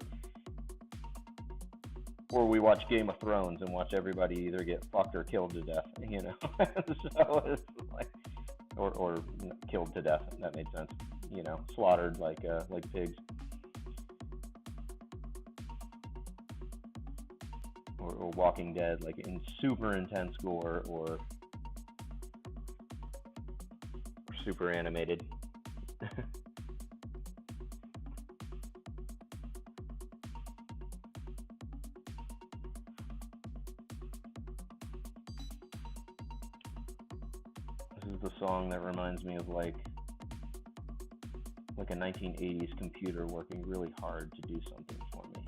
we watch Game of Thrones and watch everybody either get fucked or killed to death. So it's like, or killed to death. That made sense. Slaughtered like pigs, or Walking Dead, like in super intense gore, or super animated. This is the song that reminds me of like a 1980s computer working really hard to do something for me.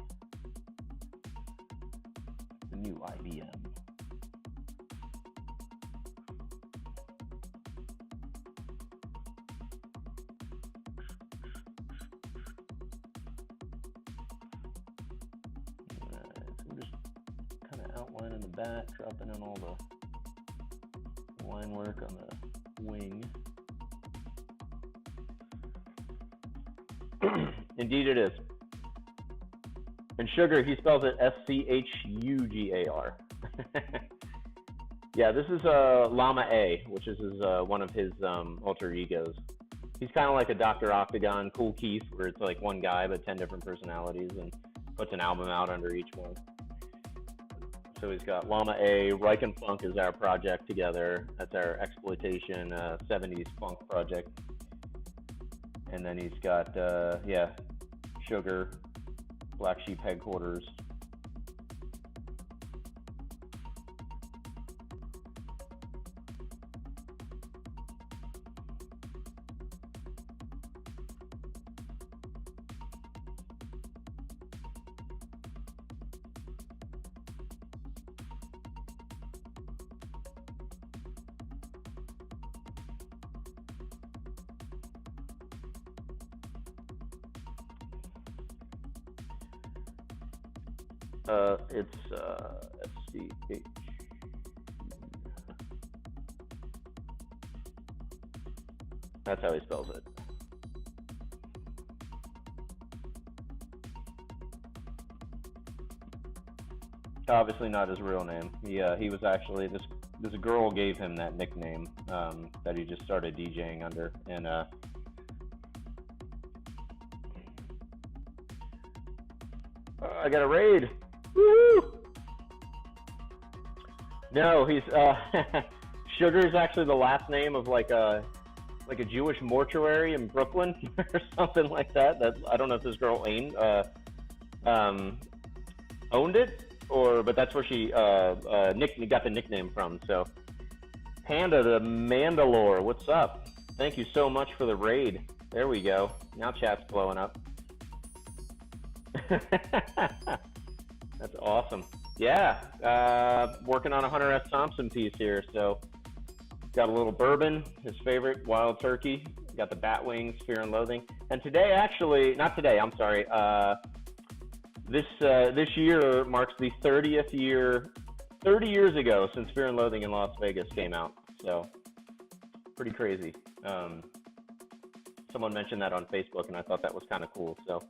The new IBM. Alright, so we're just kind of outlining the back, dropping in all the line work on the wing. Indeed it is. And sugar, he spells it Schugar. Yeah, this is Llama A, which is one of his alter egos. He's kind of like a Dr. Octagon, Cool Keith, where it's like one guy but 10 different personalities, and puts an album out under each one. So he's got Llama A, Reich and Funk is our project together. That's our exploitation 70s funk project. And then he's got, Sugar, Black Sheep Headquarters. It's SCH. That's how he spells it. Obviously not his real name. He was actually this girl gave him that nickname that he just started DJing under, and I got a raid. Woo! No, he's Sugar is actually the last name of like a Jewish mortuary in Brooklyn or something like that. I don't know if this girl owned it, but that's where she got the nickname from. So Panda the Mandalore, what's up? Thank you so much for the raid. There we go. Now chat's blowing up. That's awesome. Yeah, working on a Hunter S. Thompson piece here. So got a little bourbon, his favorite, Wild Turkey. Got the Bat Wings, Fear and Loathing. And today, actually, not today, I'm sorry. This year marks the 30th year, 30 years ago since Fear and Loathing in Las Vegas came out. So pretty crazy. Someone mentioned that on Facebook, and I thought that was kind of cool. So,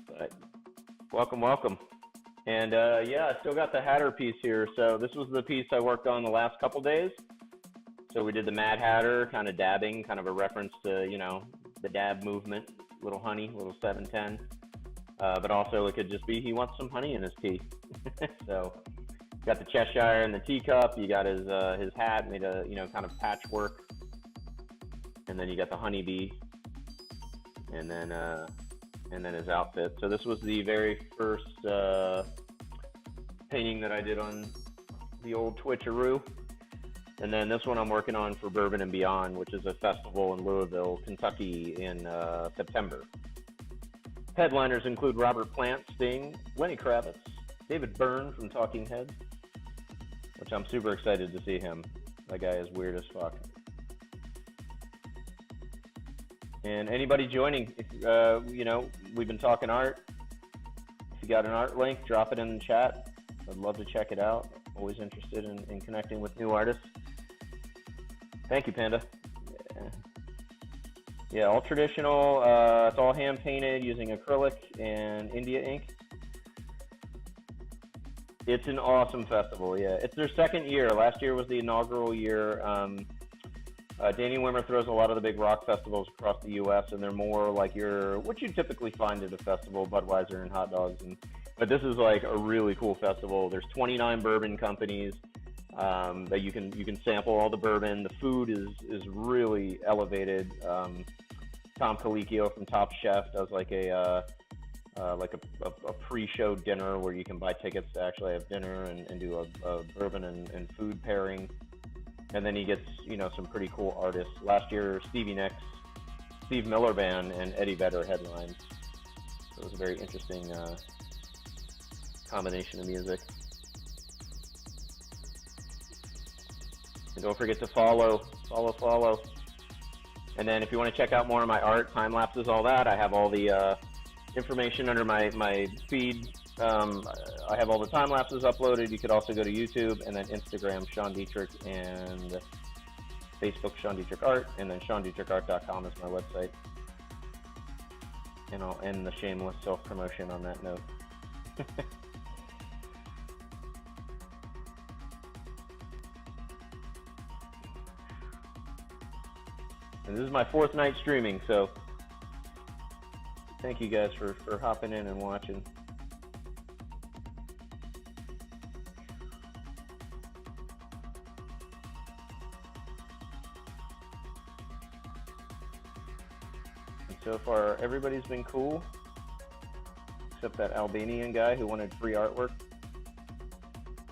but welcome. And yeah, I still got the Hatter piece here. So this was the piece I worked on the last couple days. So we did the Mad Hatter, kind of dabbing, kind of a reference to, the dab movement, little honey, little 710. But also it could just be he wants some honey in his tea. So got the Cheshire and the teacup. You got his hat made a kind of patchwork, and then you got the honeybee and then his outfit. So this was the very first painting that I did on the old Twitcheroo. And then this one I'm working on for Bourbon and Beyond, which is a festival in Louisville, Kentucky in September. Headliners include Robert Plant, Sting, Lenny Kravitz, David Byrne from Talking Heads, which I'm super excited to see him. That guy is weird as fuck. And anybody joining, if, we've been talking art. If you got an art link, drop it in the chat. I'd love to check it out. Always interested in connecting with new artists. Thank you, Panda. Yeah, all traditional. It's all hand painted using acrylic and India ink. It's an awesome festival. Yeah, it's their second year. Last year was the inaugural year. Danny Wimmer throws a lot of the big rock festivals across the U.S., and they're more like what you typically find at a festival, Budweiser and hot dogs. But this is like a really cool festival. There's 29 bourbon companies that you can sample all the bourbon. The food is really elevated. Tom Colicchio from Top Chef does like a pre-show dinner where you can buy tickets to actually have dinner and do a bourbon and food pairing. And then he gets, some pretty cool artists. Last year, Stevie Nicks, Steve Miller Band, and Eddie Vedder headlined. So it was a very interesting combination of music. And don't forget to follow. And then if you want to check out more of my art, time lapses, all that, I have all the information under my feed. I have all the time lapses uploaded. You could also go to YouTube and then Instagram, Sean Dietrich, and Facebook, Sean Dietrich Art, and then SeanDietrichArt.com is my website. And I'll end the shameless self-promotion on that note. And this is my 4th night streaming, so thank you guys for hopping in and watching. And so far, everybody's been cool, except that Albanian guy who wanted free artwork.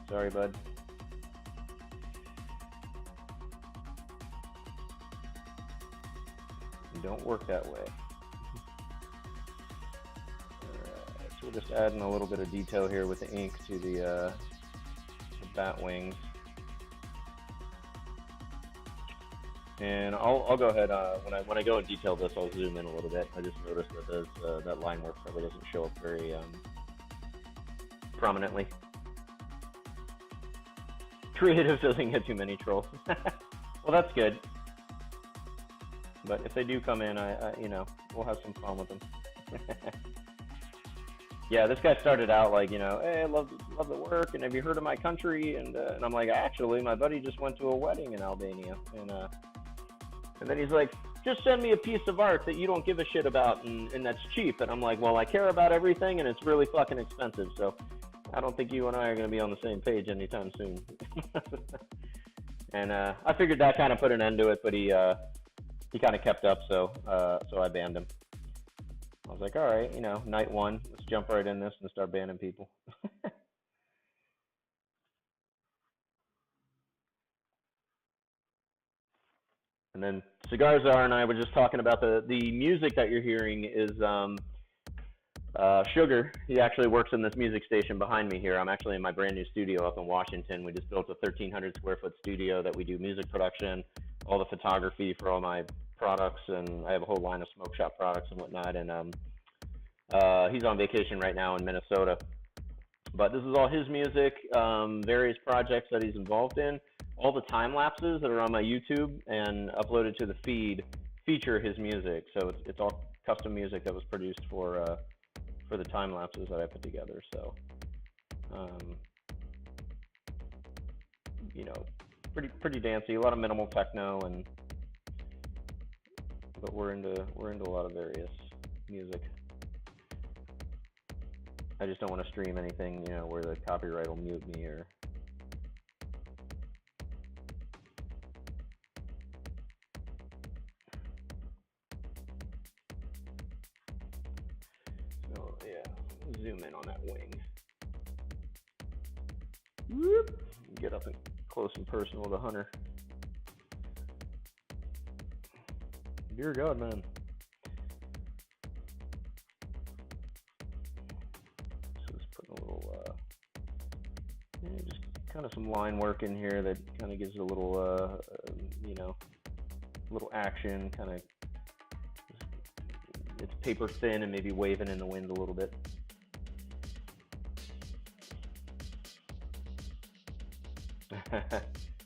Sorry, bud. Don't work that way. Alright, so we're just adding a little bit of detail here with the ink to the bat wings. And I'll go ahead, when I go and detail this, I'll zoom in a little bit. I just noticed that that line work probably doesn't show up very prominently. Creative doesn't get too many trolls. Well, that's good. But if they do come in, we'll have some fun with them. Yeah, this guy started out like, hey, I love the work, and have you heard of my country? And I'm like, actually, my buddy just went to a wedding in Albania, and then he's like, just send me a piece of art that you don't give a shit about, and that's cheap. And I'm like, well, I care about everything, and it's really fucking expensive, so I don't think you and I are going to be on the same page anytime soon. And I figured that kind of put an end to it, but he kind of kept up, so I banned him. I was like, all right, night 1, let's jump right in this and start banning people. And then Cigar Czar and I were just talking about the music that you're hearing is Sugar. He actually works in this music station behind me here. I'm actually in my brand new studio up in Washington. We just built a 1,300 square foot studio that we do music production, all the photography for all my products, and I have a whole line of smoke shop products and whatnot. And he's on vacation right now in Minnesota, but this is all his music, various projects that he's involved in. All the time lapses that are on my YouTube and uploaded to the feed feature his music, so it's all custom music that was produced for the time lapses that I put together. So pretty dancey, a lot of minimal techno, but we're into a lot of various music. I just don't want to stream anything, where the copyright will mute me or. zoom in on that wing. Whoop. Get up and close and personal with the hunter. Dear God, man. So just putting a little, just kind of some line work in here that kind of gives a little, little action, kind of, it's paper thin and maybe waving in the wind a little bit.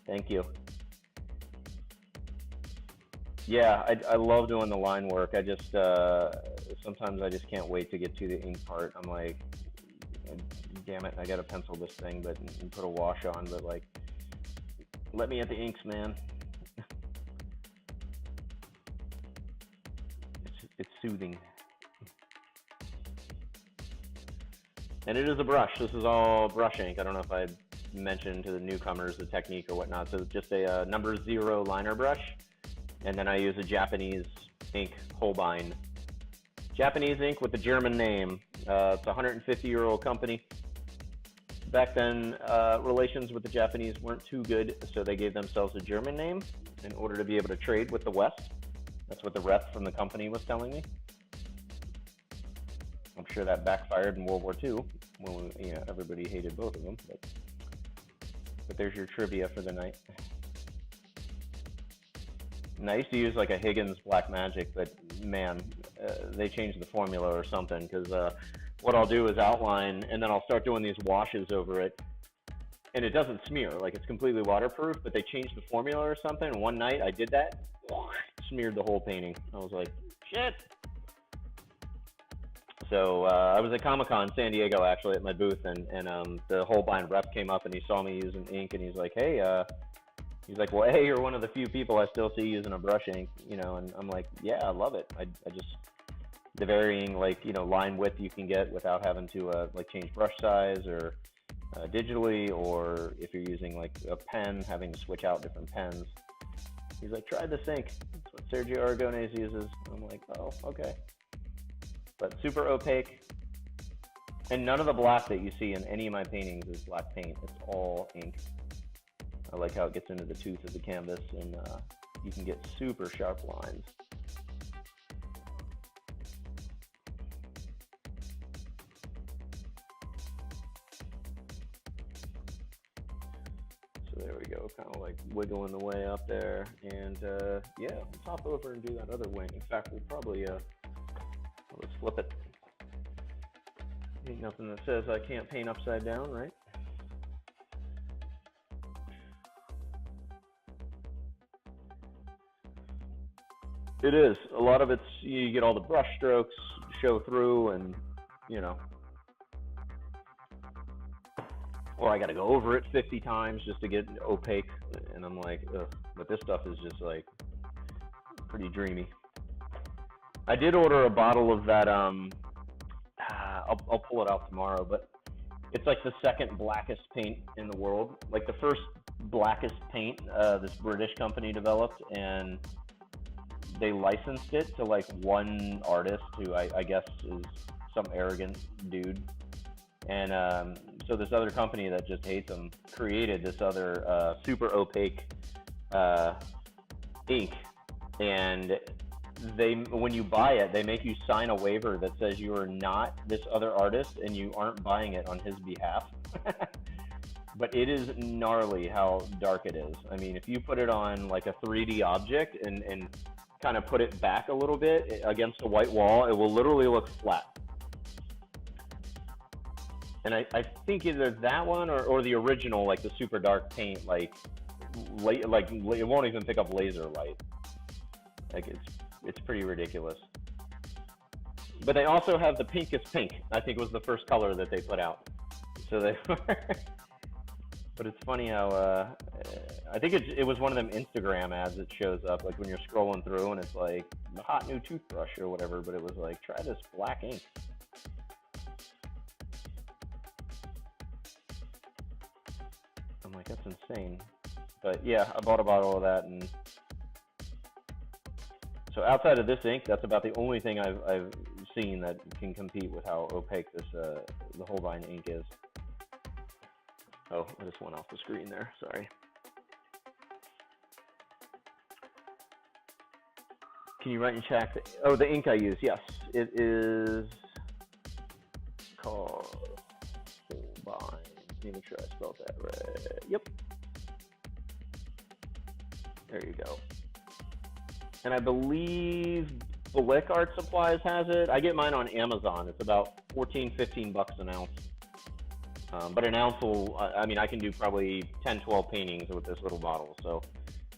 Thank you. Yeah, I love doing the line work. I just, sometimes I just can't wait to get to the ink part. I'm like, damn it, I gotta pencil this thing, but and put a wash on, but like, let me at the inks, man. It's soothing. And it is a brush. This is all brush ink. I don't know if I mentioned to the newcomers the technique or whatnot. So just a number 0 liner brush, and then I use a Japanese ink Holbein. Japanese ink with a German name. It's a 150-year-old company. Back then, relations with the Japanese weren't too good, so they gave themselves a German name in order to be able to trade with the West. That's what the rep from the company was telling me. I'm sure that backfired in World War II when everybody hated both of them. But there's your trivia for the night. And I used to use like a Higgins Black Magic, but man, they changed the formula or something, because what I'll do is outline, and then I'll start doing these washes over it, and it doesn't smear. Like, it's completely waterproof, but they changed the formula or something, and one night I did that, smeared the whole painting. I was like, shit. So I was at Comic-Con San Diego, actually, at my booth, and the Holbein rep came up, and he saw me using ink, and he's like, hey, he's like, well, hey, you're one of the few people I still see using a brush ink, and I'm like, yeah, I love it. I just, the varying, like, line width you can get without having to, like, change brush size or digitally, or if you're using, like, a pen, having to switch out different pens. He's like, try this ink. That's what Sergio Aragonés uses. I'm like, oh, okay. But super opaque, and none of the black that you see in any of my paintings is black paint. It's all ink. I like how it gets into the tooth of the canvas, and you can get super sharp lines. So there we go, kind of like wiggling the way up there, and yeah, let's hop over and do that other wing. In fact, we'll probably let's flip it. Ain't nothing that says I can't paint upside down, right? It is. A lot of it's, you get all the brush strokes show through, and, or I got to go over it 50 times just to get opaque, and I'm like, ugh. But this stuff is just like pretty dreamy. I did order a bottle of that, I'll pull it out tomorrow, but it's like the second blackest paint in the world. Like, the first blackest paint this British company developed, and they licensed it to like one artist who I guess is some arrogant dude. And so this other company that just hates them created this other super opaque ink, and when you buy it, they make you sign a waiver that says you are not this other artist and you aren't buying it on his behalf. But it is gnarly how dark it is. I mean, if you put it on like a 3D object and kind of put it back a little bit against a white wall, it will literally look flat. And I think either that one or the original, like the super dark paint, like it won't even pick up laser light. Like, it's pretty ridiculous. But they also have the pinkest pink. I think was the first color that they put out. So they but it's funny how I think it was one of them Instagram ads that shows up, like when you're scrolling through and it's like the hot new toothbrush or whatever, but it was like, try this black ink. I'm like, that's insane. But yeah, I bought a bottle of that, and so outside of this ink, that's about the only thing I've seen that can compete with how opaque this the Holbein ink is. Oh, I just went off the screen there. Sorry. Can you write and check? Oh, the ink I use. Yes, it is called Holbein. Let me make sure I spelled that right. Yep. There you go. And I believe Blick Art Supplies has it. I get mine on Amazon. It's about 14, 15 bucks an ounce. But an ounce will, I mean, I can do probably 10, 12 paintings with this little bottle. So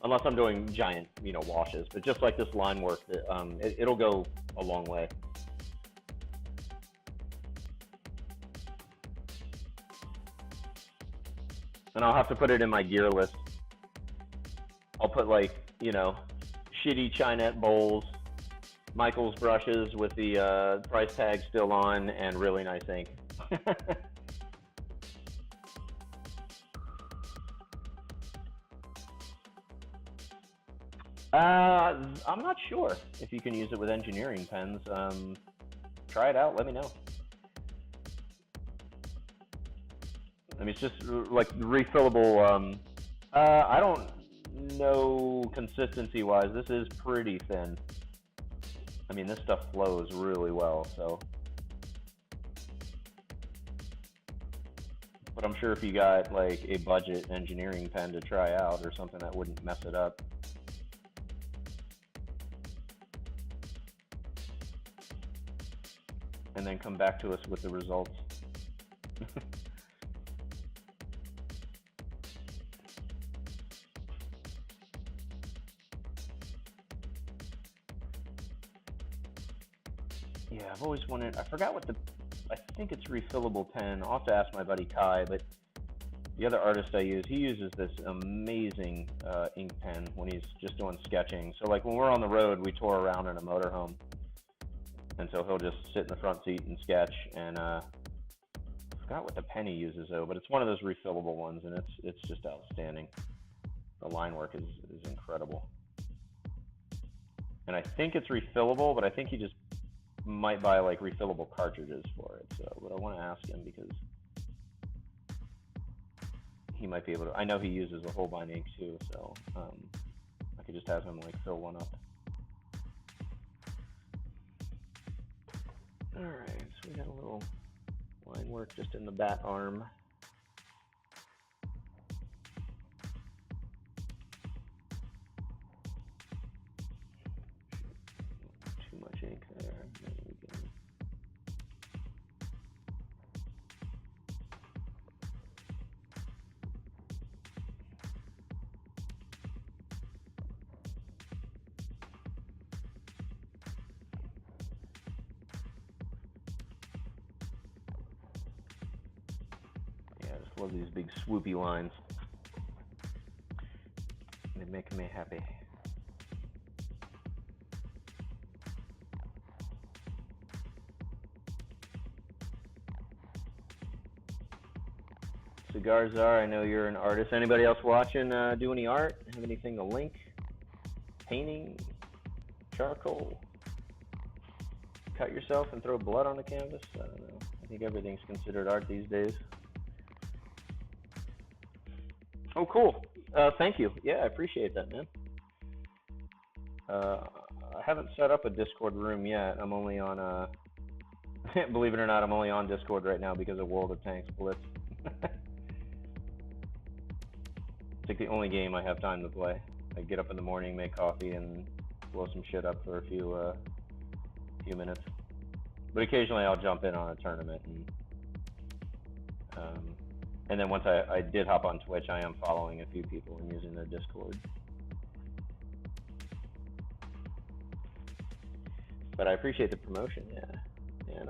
unless I'm doing giant, washes, but just like this line work, it'll go a long way. And I'll have to put it in my gear list. I'll put shitty Chinette bowls, Michael's brushes with the price tag still on, and really nice ink. I'm not sure if you can use it with engineering pens. Try it out. Let me know. I mean, it's just like refillable. I don't know consistency-wise. This is pretty thin. I mean, this stuff flows really well, so. But I'm sure if you got like a budget engineering pen to try out or something, that wouldn't mess it up. And then come back to us with the results. Yeah, I've always wanted, I forgot what I think it's refillable pen. I'll have to ask my buddy Kai, but the other artist I use, he uses this amazing ink pen when he's just doing sketching. So like when we're on the road, we tour around in a motorhome. And so he'll just sit in the front seat and sketch, and I forgot what the pen he uses though, but it's one of those refillable ones, and it's just outstanding. The line work is incredible. And I think it's refillable, but I think he just might buy like refillable cartridges for it. So, but I want to ask him because he might be able to. I know he uses a Holbein ink too, so I could just have him like fill one up. All right, so we got a little line work just in the bat arm. Too much ink there. Love these big swoopy lines. They make me happy. Cigar Czar, I know you're an artist. Anybody else watching do any art? Have anything to link? Painting? Charcoal? Cut yourself and throw blood on the canvas? I don't know. I think everything's considered art these days. Oh, cool. Thank you. Yeah, I appreciate that, man. I haven't set up a Discord room yet. I'm only on, believe it or not, I'm only on Discord right now because of World of Tanks Blitz. It's like the only game I have time to play. I get up in the morning, make coffee, and blow some shit up for a few minutes. But occasionally I'll jump in on a tournament, and then once I did hop on Twitch, I am following a few people and using their Discord. But I appreciate the promotion, yeah. And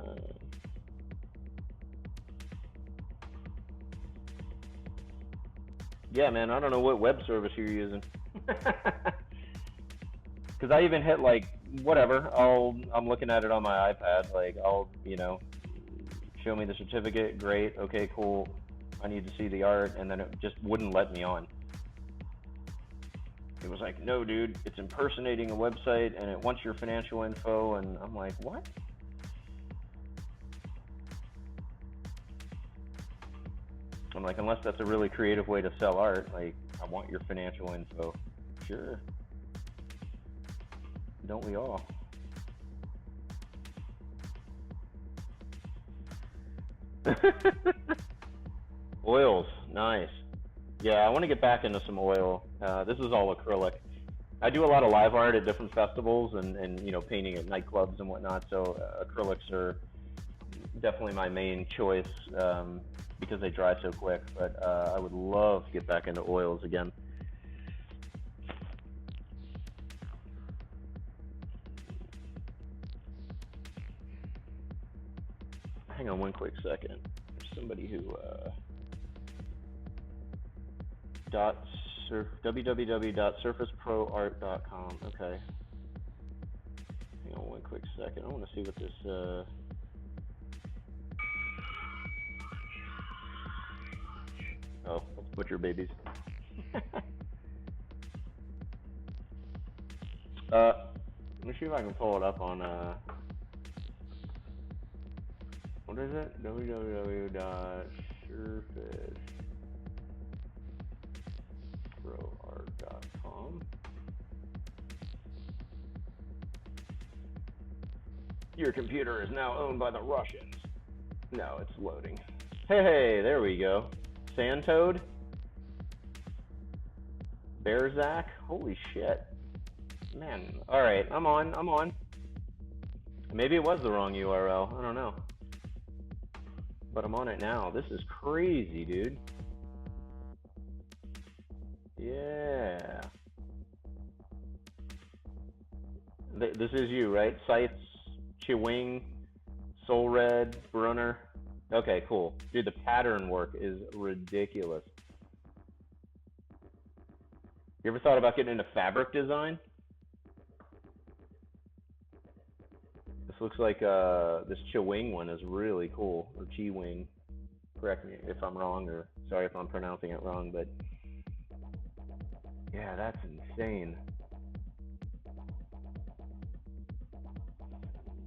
yeah, man, I don't know what web service you're using. Because I even hit like whatever. I'm looking at it on my iPad. Like I'll show me the certificate. Great. Okay, cool. I need to see the art, and then it just wouldn't let me on. It was like, no, dude, it's impersonating a website, and it wants your financial info, and I'm like, what? I'm like, unless that's a really creative way to sell art, like, I want your financial info. Sure. Don't we all? Oils, nice. Yeah, I want to get back into some oil. This is all acrylic. I do a lot of live art at different festivals and you know, painting at nightclubs and whatnot. So acrylics are definitely my main choice because they dry so quick. But I would love to get back into oils again. Hang on one quick second. There's somebody who www.surfaceproart.com. Okay. Hang on one quick second. I want to see what this. Oh, let's butcher babies. Let me see if I can pull it up on. What is it? www.surfaceproart.com. Your computer is now owned by the Russians. No, it's loading. Hey, there we go. Sandtoad? Bearzac? Holy shit. Man, alright, I'm on. Maybe it was the wrong URL, I don't know. But I'm on it now. This is crazy, dude. Yeah. This is you, right? Sites, Chiwing, Soul Red, Brunner. Okay, cool. Dude, the pattern work is ridiculous. You ever thought about getting into fabric design? This looks like this Chiwing one is really cool, or Chiwing. Correct me if I'm wrong, or sorry if I'm pronouncing it wrong, but yeah, that's insane.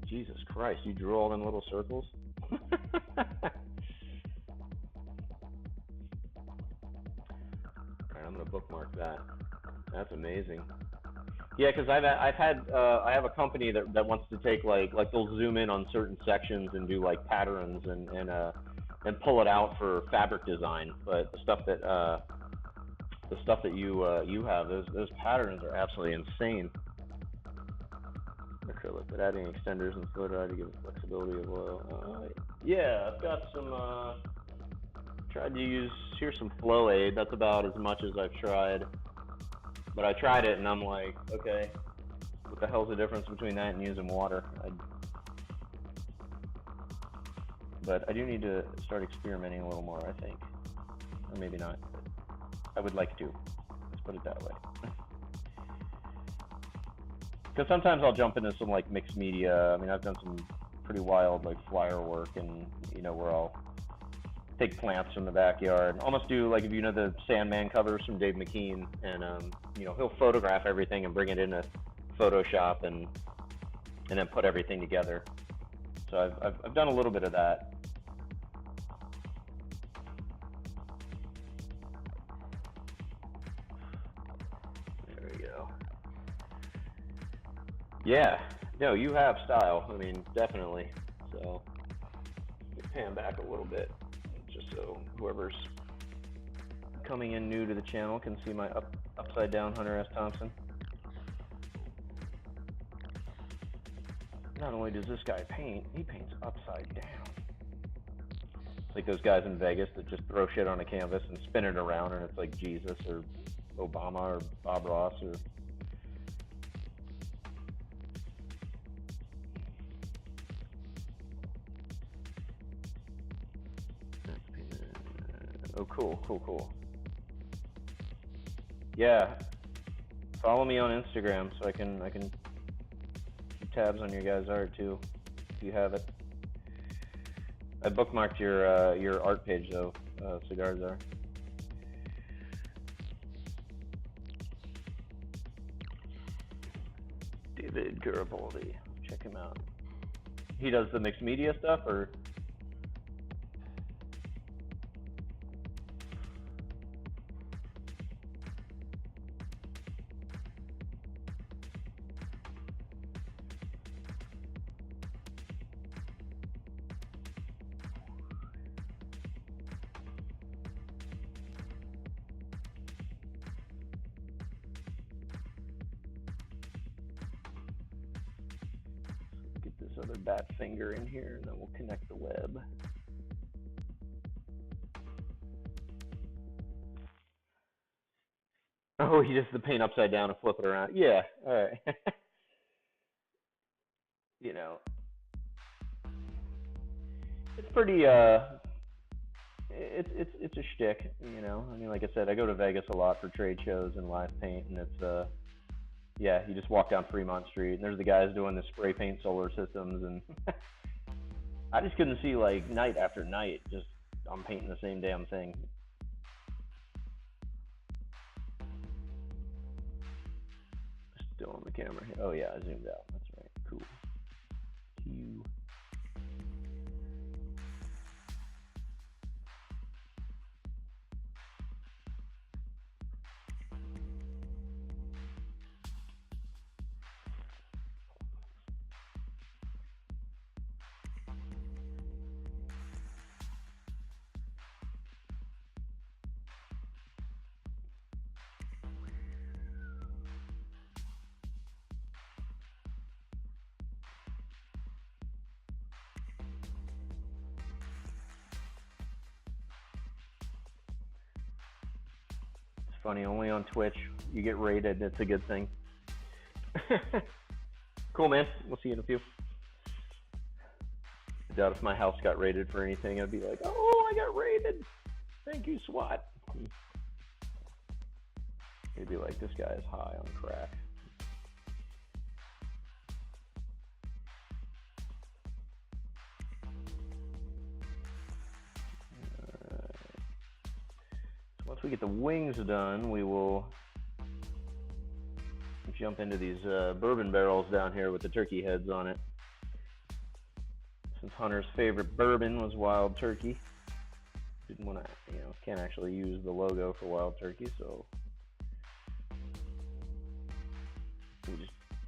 Jesus Christ, you drew all them little circles? Alright, I'm gonna bookmark that. That's amazing. Yeah, because I have a company that wants to take like they'll zoom in on certain sections and do like patterns and pull it out for fabric design. But the stuff that you have, those patterns are absolutely insane. Acrylic, but adding extenders and flow dry to give flexibility of oil. Yeah, I've got some. Tried to use here's some flow aid. That's about as much as I've tried. But I tried it and I'm like, okay, what the hell's the difference between that and using water? But I do need to start experimenting a little more, I think. Or maybe not, but I would like to. Let's put it that way. Because sometimes I'll jump into some like mixed media. I mean, I've done some pretty wild like flyer work, and you know, where I'll take plants from the backyard. Almost do like, if you know the Sandman covers from Dave McKean, and you know, he'll photograph everything and bring it into Photoshop and then put everything together. So I've done a little bit of that. There we go. Yeah, no, you have style. I mean, definitely. So pan back a little bit, just so whoever's coming in new to the channel can see my upside down Hunter S. Thompson. Not only does this guy paint, he paints upside down. It's like those guys in Vegas that just throw shit on a canvas and spin it around, and it's like Jesus or Obama or Bob Ross or... Oh, cool. Yeah, follow me on Instagram so I can keep tabs on your guys' art too, if you have it. I bookmarked your art page though, Cigars Are. David Garibaldi, check him out. He does the mixed media stuff, or? other bat finger in here, and then we'll connect the web. Oh, you just the paint upside down and flip it around. Yeah, all right. You know, it's pretty it's a shtick, you know. I mean, like I said, I go to Vegas a lot for trade shows and live paint, and it's yeah, you just walk down Fremont Street, and there's the guys doing the spray paint solar systems, and I just couldn't see like night after night, just I'm painting the same damn thing. Still on the camera. Oh yeah, I zoomed out. That's right. Cool. Q. It's funny. Only on Twitch you get rated. It's a good thing. Cool, man. We'll see you in a few. I doubt if my house got raided for anything, I'd be like, oh, I got raided. Thank you, SWAT. He'd be like, this guy is high on crack. So once we get the wings done, we will jump into these bourbon barrels down here with the turkey heads on it. Since Hunter's favorite bourbon was Wild Turkey, didn't want to, can't actually use the logo for Wild Turkey, so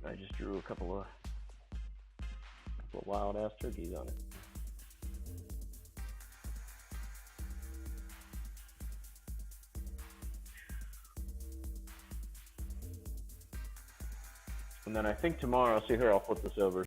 I just drew a couple of wild ass turkeys on it. And then I think tomorrow, see here, I'll flip this over.